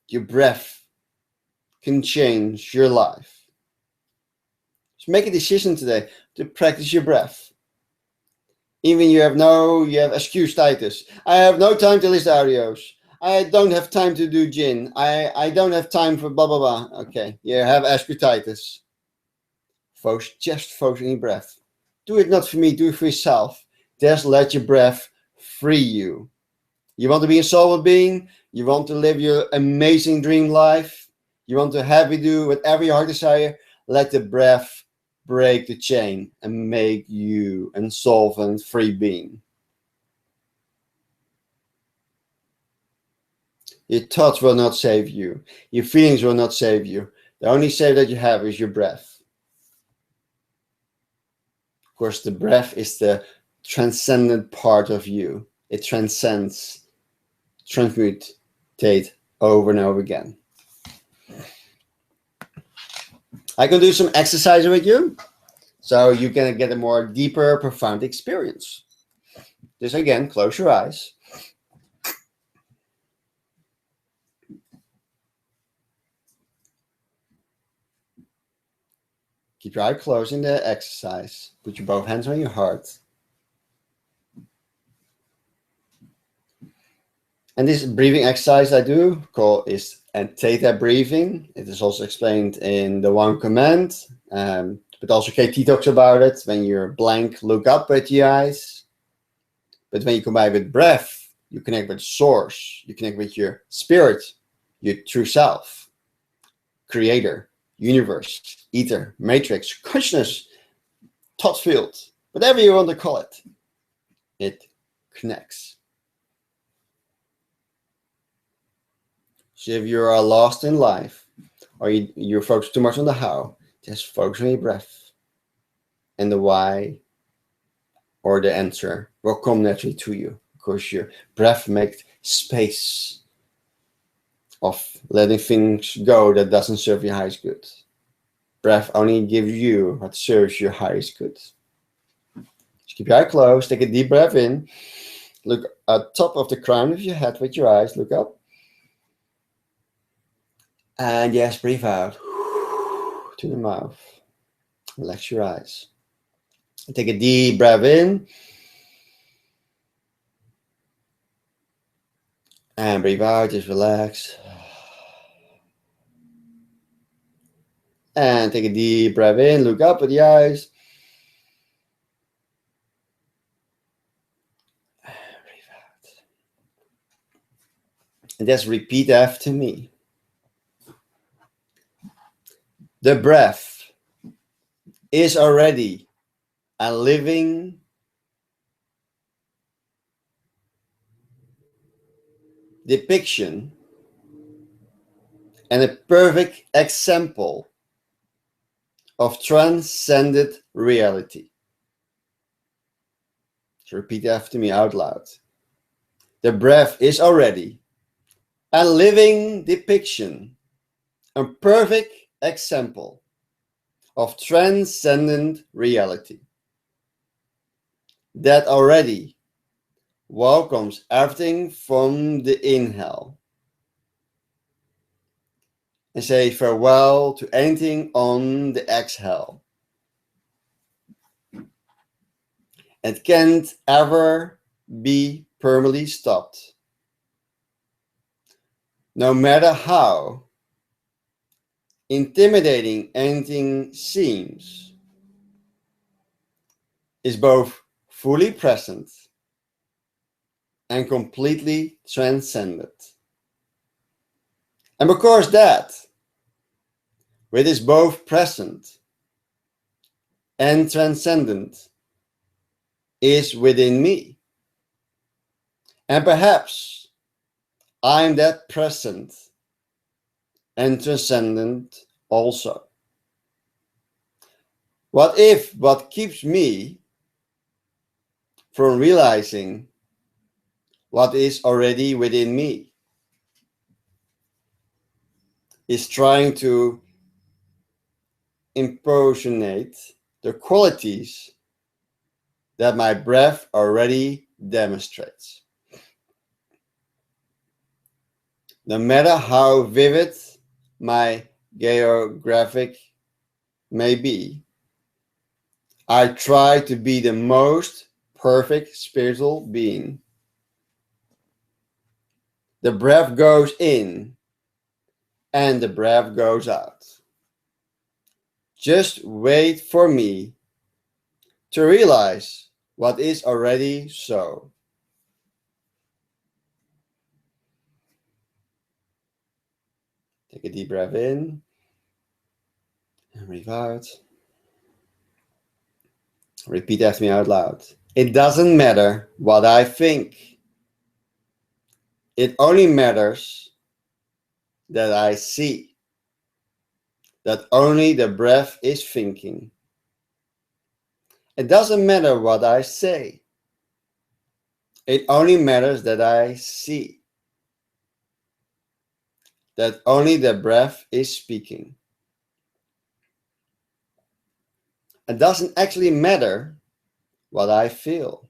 Your breath can change your life. So make a decision today to practice your breath. Even you have excusitis. I have no time to listen to audios. I don't have time to do gin. I don't have time for blah, blah, blah. Okay, you have excusitis. Just focus on your breath. Do it not for me, do it for yourself. Just let your breath free you. You want to be a soul being? You want to live your amazing dream life? You want to happy do whatever your heart desire? Let the breath break the chain and make you a solvent free being. Your thoughts will not save you. Your feelings will not save you. The only save that you have is your breath. Of course, the breath is the transcendent part of you. It transcends, transmutate over and over again. I can do some exercise with you, so you can get a more deeper, profound experience. Just again, close your eyes. Keep your eye closed in the exercise. Put your both hands on your heart. And this breathing exercise I do is theta breathing. It is also explained in the One Command, but also KT talks about it. When you're blank, look up with your eyes. But when you combine with breath, you connect with source. You connect with your spirit, your true self, creator, universe, ether, matrix, consciousness, thought field, whatever you want to call it. It connects. So if you are lost in life, or you're focused too much on the how, just focus on your breath. And the why or the answer will come naturally to you, because your breath makes space of letting things go that doesn't serve your highest good. Breath only gives you what serves your highest good. Just keep your eye closed, take a deep breath in, look at top of the crown of your head with your eyes, look up. And yes, breathe out to the mouth. Relax your eyes. Take a deep breath in. And breathe out, just relax. And take a deep breath in, look up with the eyes. And breathe out. And just repeat after me. The breath is already a living depiction and a perfect example of transcended reality. So repeat after me out loud. The breath is already a living depiction, a perfect example of transcendent reality that already welcomes everything from the inhale and say farewell to anything on the exhale. It can't ever be permanently stopped. No matter how intimidating anything seems, is both fully present and completely transcended. And because that, which is both present and transcendent, is within me. And perhaps I'm that present and transcendent also. What if what keeps me from realizing what is already within me is trying to impersonate the qualities that my breath already demonstrates? No matter how vivid my geographic may be, I try to be the most perfect spiritual being. The breath goes in and the breath goes out. Just wait for me to realize what is already so. Take a deep breath in and breathe out. Repeat after me out loud. It doesn't matter what I think. It only matters that I see. That only the breath is thinking. It doesn't matter what I say. It only matters that I see. That only the breath is speaking. It doesn't actually matter what I feel.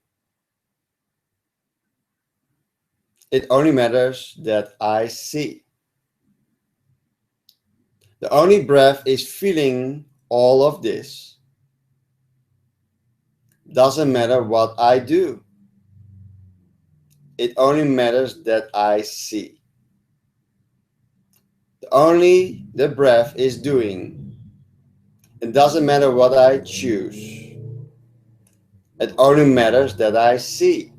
It only matters that I see. The only breath is feeling all of this. Doesn't matter what I do. It only matters that I see. Only the breath is doing. It doesn't matter what I choose. It only matters that I see.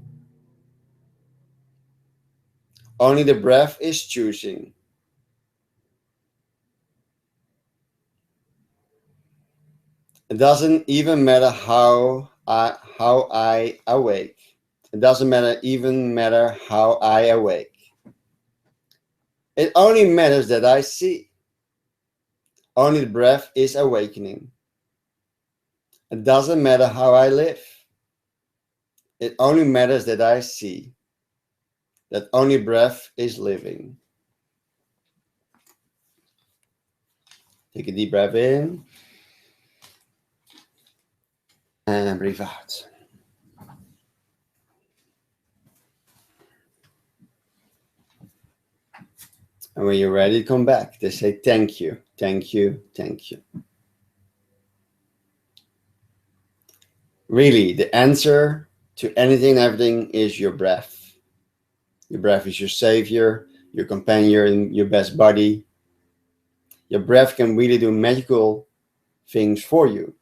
Only the breath is choosing. It doesn't even matter how I awake. It doesn't even matter how I awake. It only matters that I see. Only the breath is awakening. It doesn't matter how I live. It only matters that I see. That only breath is living. Take a deep breath in and breathe out. And when you're ready, come back. Just say thank you, thank you, thank you. Really, the answer to anything and everything is your breath. Your breath is your savior, your companion, your best buddy. Your breath can really do magical things for you.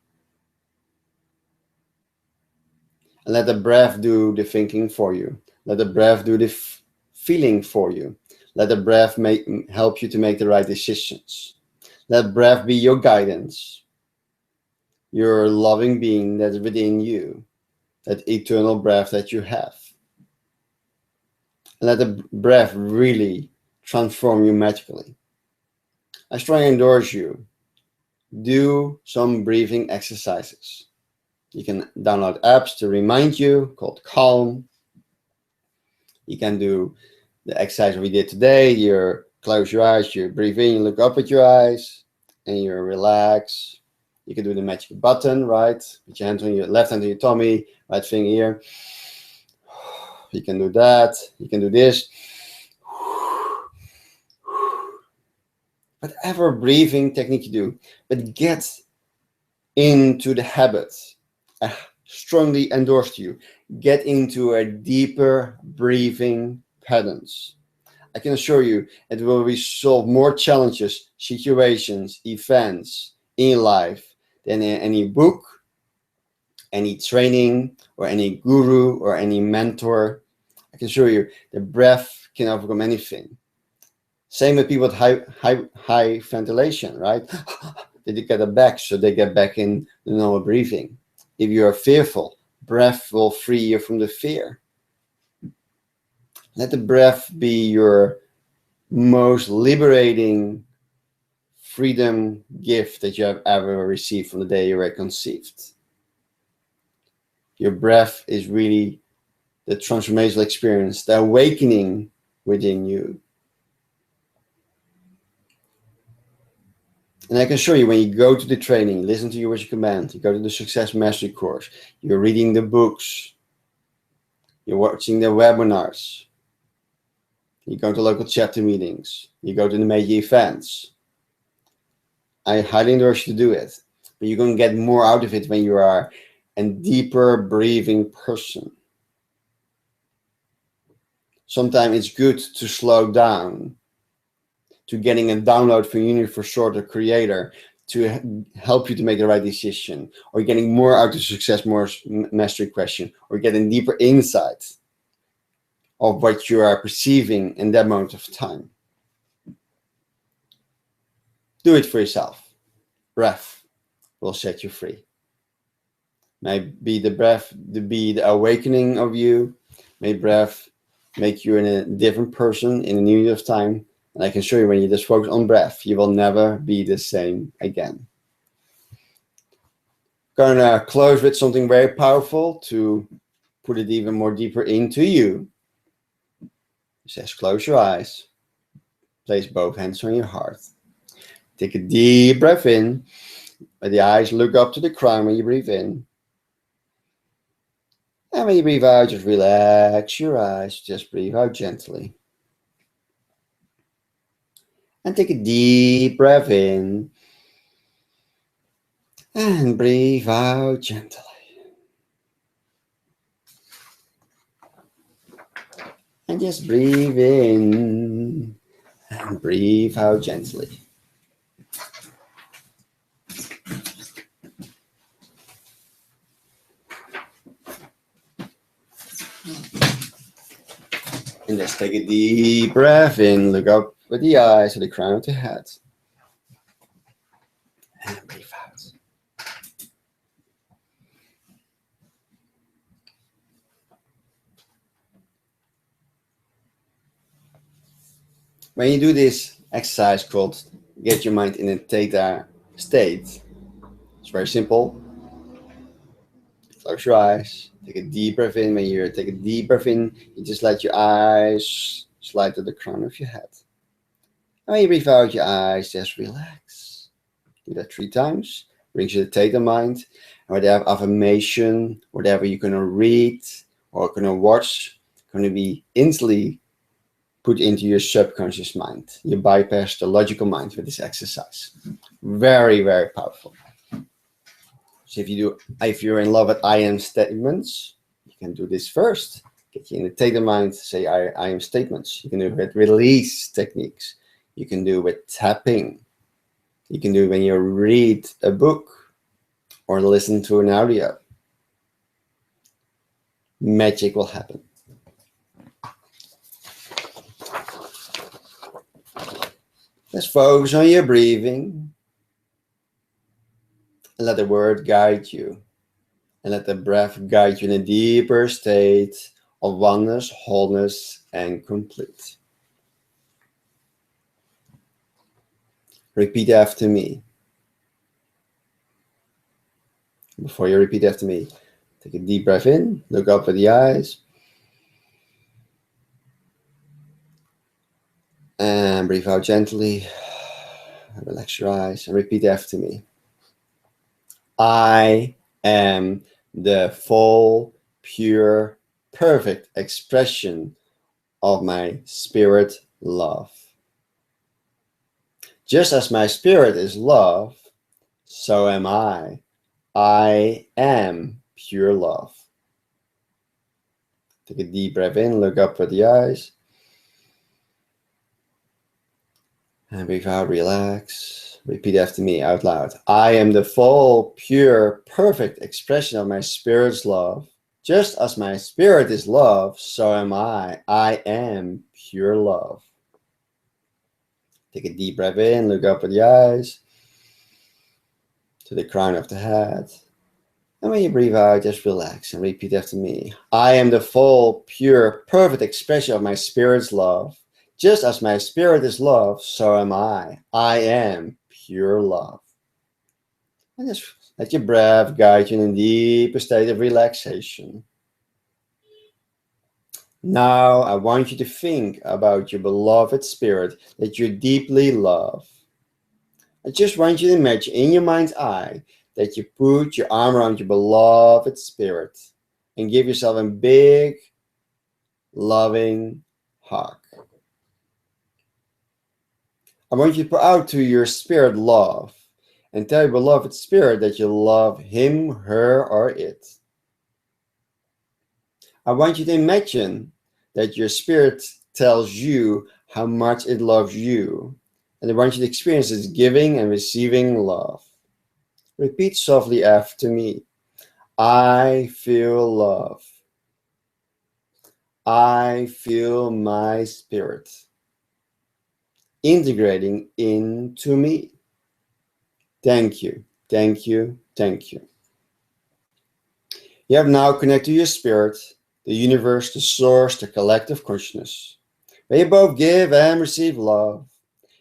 And let the breath do the thinking for you. Let the breath do the feeling for you. Let the breath help you to make the right decisions. Let breath be your guidance, your loving being that's within you, that eternal breath that you have. And let the breath really transform you magically. I strongly endorse you do some breathing exercises. You can download apps to remind you called Calm. You can do the exercise we did today. You close your eyes, you breathe in, you look up at your eyes, and you relax. You can do the magic button, right? Put your hand on your left hand on your tummy, right finger here. You can do that. You can do this. Whatever breathing technique you do, but get into the habit. I strongly endorse you. Get into a deeper breathing patterns. I can assure you it will resolve more challenges, situations, events in life than in any book, any training, or any guru, or any mentor. I can assure you the breath can overcome anything. Same with people with high ventilation, right? They get it back, so they get back in the normal breathing. If you are fearful, breath will free you from the fear. Let the breath be your most liberating freedom gift that you have ever received from the day you were conceived. Your breath is really the transformational experience, the awakening within you. And I can show you when you go to the training, listen to your Wish Command, you go to the Success Mastery course, you're reading the books, you're watching the webinars, you go to local chapter meetings, you go to the major events. I highly endorse you to do it, but you're going to get more out of it when you are a deeper breathing person. Sometimes it's good to slow down, to getting a download from Universe Sorter Creator to help you to make the right decision, or getting more out of Success Mastery question, or getting deeper insight of what you are perceiving in that moment of time. Do it for yourself. Breath will set you free. Maybe the breath be the awakening of you. May breath make you in a different person in a new year of time. And I can show you when you just focus on breath, you will never be the same again. Gonna close with something very powerful to put it even more deeper into you. It says close your eyes. Place both hands on your heart. Take a deep breath in. Let the eyes look up to the crown when you breathe in. And when you breathe out, just relax your eyes. Just breathe out gently. And take a deep breath in. And breathe out gently. And just breathe in. And breathe out gently. And just take a deep breath in. Look up with the eyes to the crown of the head. And breathe out. When you do this exercise called get your mind in a theta state, it's very simple. Close your eyes. Take a deep breath in. When you take a deep breath in, you just let your eyes slide to the crown of your head. And when you breathe out, your eyes just relax. Do that 3 times. Brings you the theta mind. And whatever affirmation, whatever you're going to read or going to watch, going to be instantly put into your subconscious mind. You bypass the logical mind with this exercise. Very, very powerful. So if you're in love with I am statements, you can do this first. Get you in the theta mind, say I am statements. You can do it with release techniques. You can do it with tapping. You can do it when you read a book or listen to an audio. Magic will happen. Let's focus on your breathing. And let the word guide you. And let the breath guide you in a deeper state of oneness, wholeness, and complete. Repeat after me. Before you repeat after me, take a deep breath in, look up at the eyes, and breathe out gently. Relax your eyes and repeat after me. I am the full, pure, perfect expression of my spirit love. Just as my spirit is love, so am I. I am pure love. Take a deep breath in, look up at the eyes. And breathe out, relax. Repeat after me out loud. I am the full, pure, perfect expression of my spirit's love. Just as my spirit is love, so am I. I am pure love. Take a deep breath in, look up at the eyes, to the crown of the head. And when you breathe out, just relax and repeat after me. I am the full, pure, perfect expression of my spirit's love. Just as my spirit is love, so am I. I am pure love. And just let your breath guide you in a deeper state of relaxation. Now, I want you to think about your beloved spirit that you deeply love. I just want you to imagine in your mind's eye that you put your arm around your beloved spirit and give yourself a big, loving hug. I want you to pour out to your spirit love and tell your beloved spirit that you love him, her, or it. I want you to imagine that your spirit tells you how much it loves you. And I want you to experience this giving and receiving love. Repeat softly after me. I feel love. I feel my spirit integrating into me. Thank you, thank you, thank you. You have now connected to your spirit, the universe, the source, the collective consciousness. May you both give and receive love.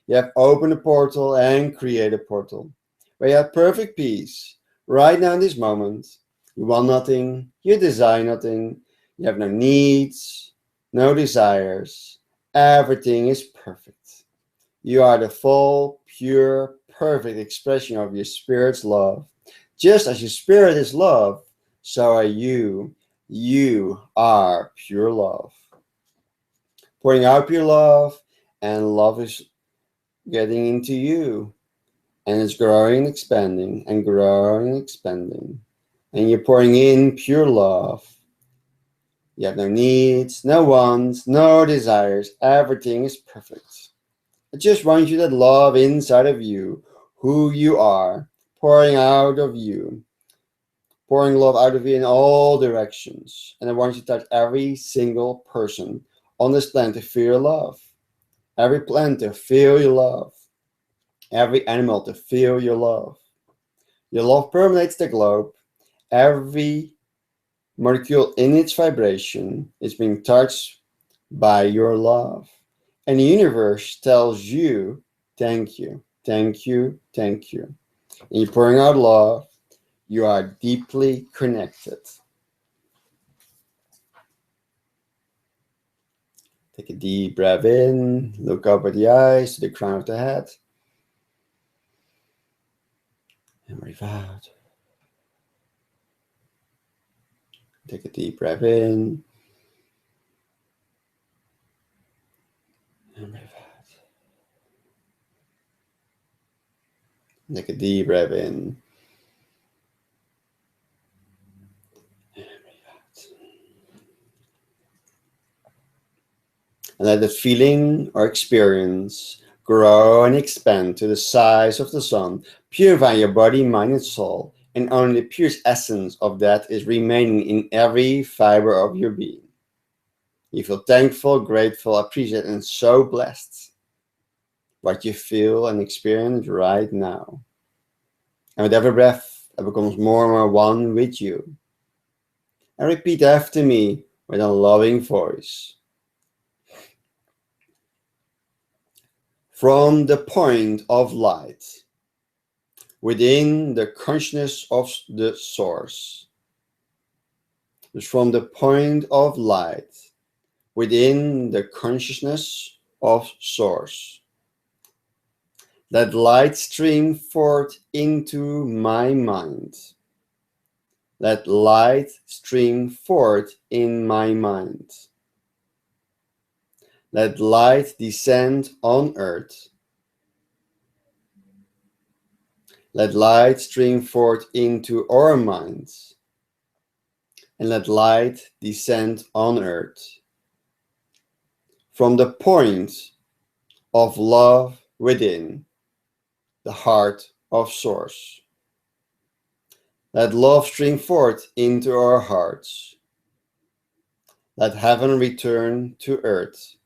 You have opened a portal and created a portal where you have perfect peace right now in this moment. You want nothing, you desire nothing, you have no needs, no desires. Everything is perfect. You are the full, pure, perfect expression of your spirit's love. Just as your spirit is love, so are you. You are pure love. Pouring out pure love, and love is getting into you. And it's growing and expanding and growing and expanding. And you're pouring in pure love. You have no needs, no wants, no desires. Everything is perfect. I just want you to love inside of you, who you are, pouring out of you, pouring love out of you in all directions. And I want you to touch every single person on this planet to feel your love. Every plant to feel your love. Every animal to feel your love. Your love permeates the globe. Every molecule in its vibration is being touched by your love. And the universe tells you, thank you, thank you, thank you. And you're pouring out love. You are deeply connected. Take a deep breath in, look up at the eyes, to the crown of the head. And breathe out. Take a deep breath in. And breathe out. Take a deep breath in. And breathe out. And let the feeling or experience grow and expand to the size of the sun, purify your body, mind, and soul, and only the purest essence of that is remaining in every fiber of your being. You feel thankful, grateful, appreciated, and so blessed. What you feel and experience right now. And with every breath, it becomes more and more one with you. And repeat after me with a loving voice. From the point of light, within the consciousness of the source. Dus from the point of light, within the consciousness of source. Let light stream forth into my mind. Let light stream forth in my mind. Let light descend on earth. Let light stream forth into our minds. And let light descend on earth. From the point of love within, the heart of source. Let love stream forth into our hearts. Let heaven return to earth.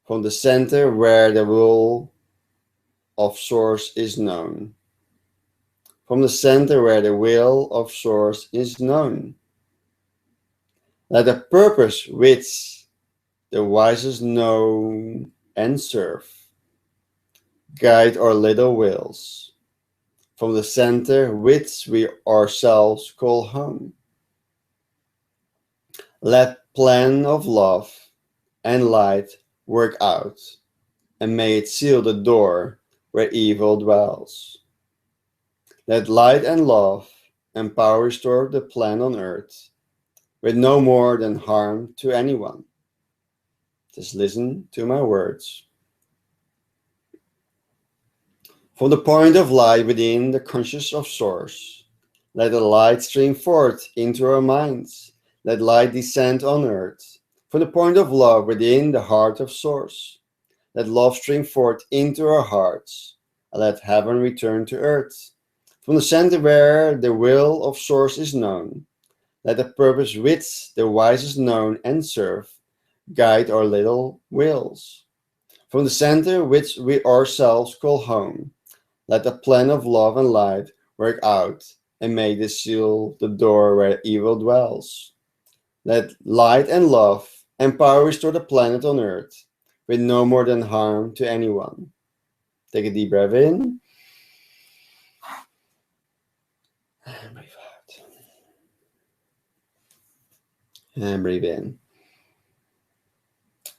From the center where the will of source is known. From the center where the will of source is known. Let the purpose which the wisest know and serve guide our little wills. From the center which we ourselves call home. Let plan of love and light work out, and may it seal the door where evil dwells. Let light and love and power restore the plan on earth, with no more than harm to anyone. Just listen to my words. From the point of light within the consciousness of source, let the light stream forth into our minds. Let light descend on earth. From the point of love within the heart of source, let love stream forth into our hearts. And let heaven return to earth. From the center where the will of source is known, let the purpose which the wisest know and serve guide our little wills. From the center which we ourselves call home, let the plan of love and light work out, and may this seal the door where evil dwells. Let light and love and power restore the planet on earth, with no more than harm to anyone. Take a deep breath in. And breathe out. And breathe in.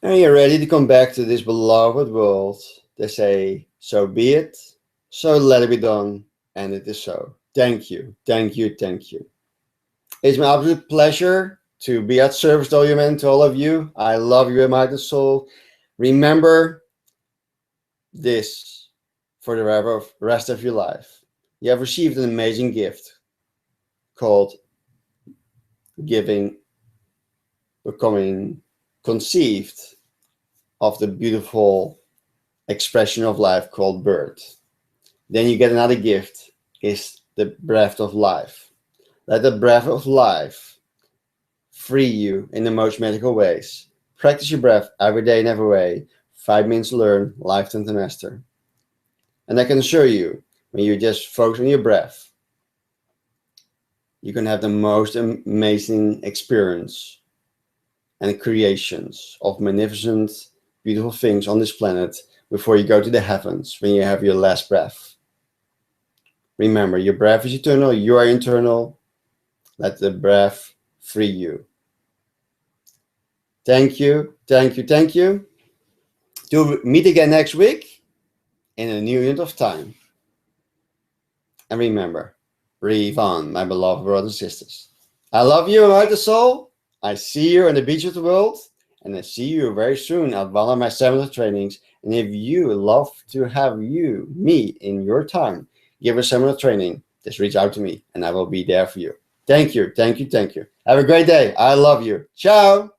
And you're ready to come back to this beloved world. They say, so be it. So let it be done, and it is so. Thank you, thank you, thank you. It's my absolute pleasure to be at service to all you men, to all of you. I love you in my heart and soul. Remember this for the rest of your life. You have received an amazing gift called becoming conceived of the beautiful expression of life called birth. Then you get another gift, is the breath of life. Let the breath of life free you in the most magical ways. Practice your breath every day and every way. 5 minutes to learn, lifetime to master. And I can assure you, when you just focus on your breath, you can have the most amazing experience and creations of magnificent, beautiful things on this planet before you go to the heavens when you have your last breath. Remember, your breath is eternal, you are eternal. Let the breath free you. Thank you, thank you, thank you. To meet again next week in a new unit of time. And remember, breathe on, my beloved brothers and sisters. I love you in my heart and soul. I see you on the beach of the world. And I see you very soon at one of my seminar trainings. And if you love to have me in your time, give a seminar training, just reach out to me and I will be there for you. Thank you, thank you, thank you. Have a great day. I love you. Ciao.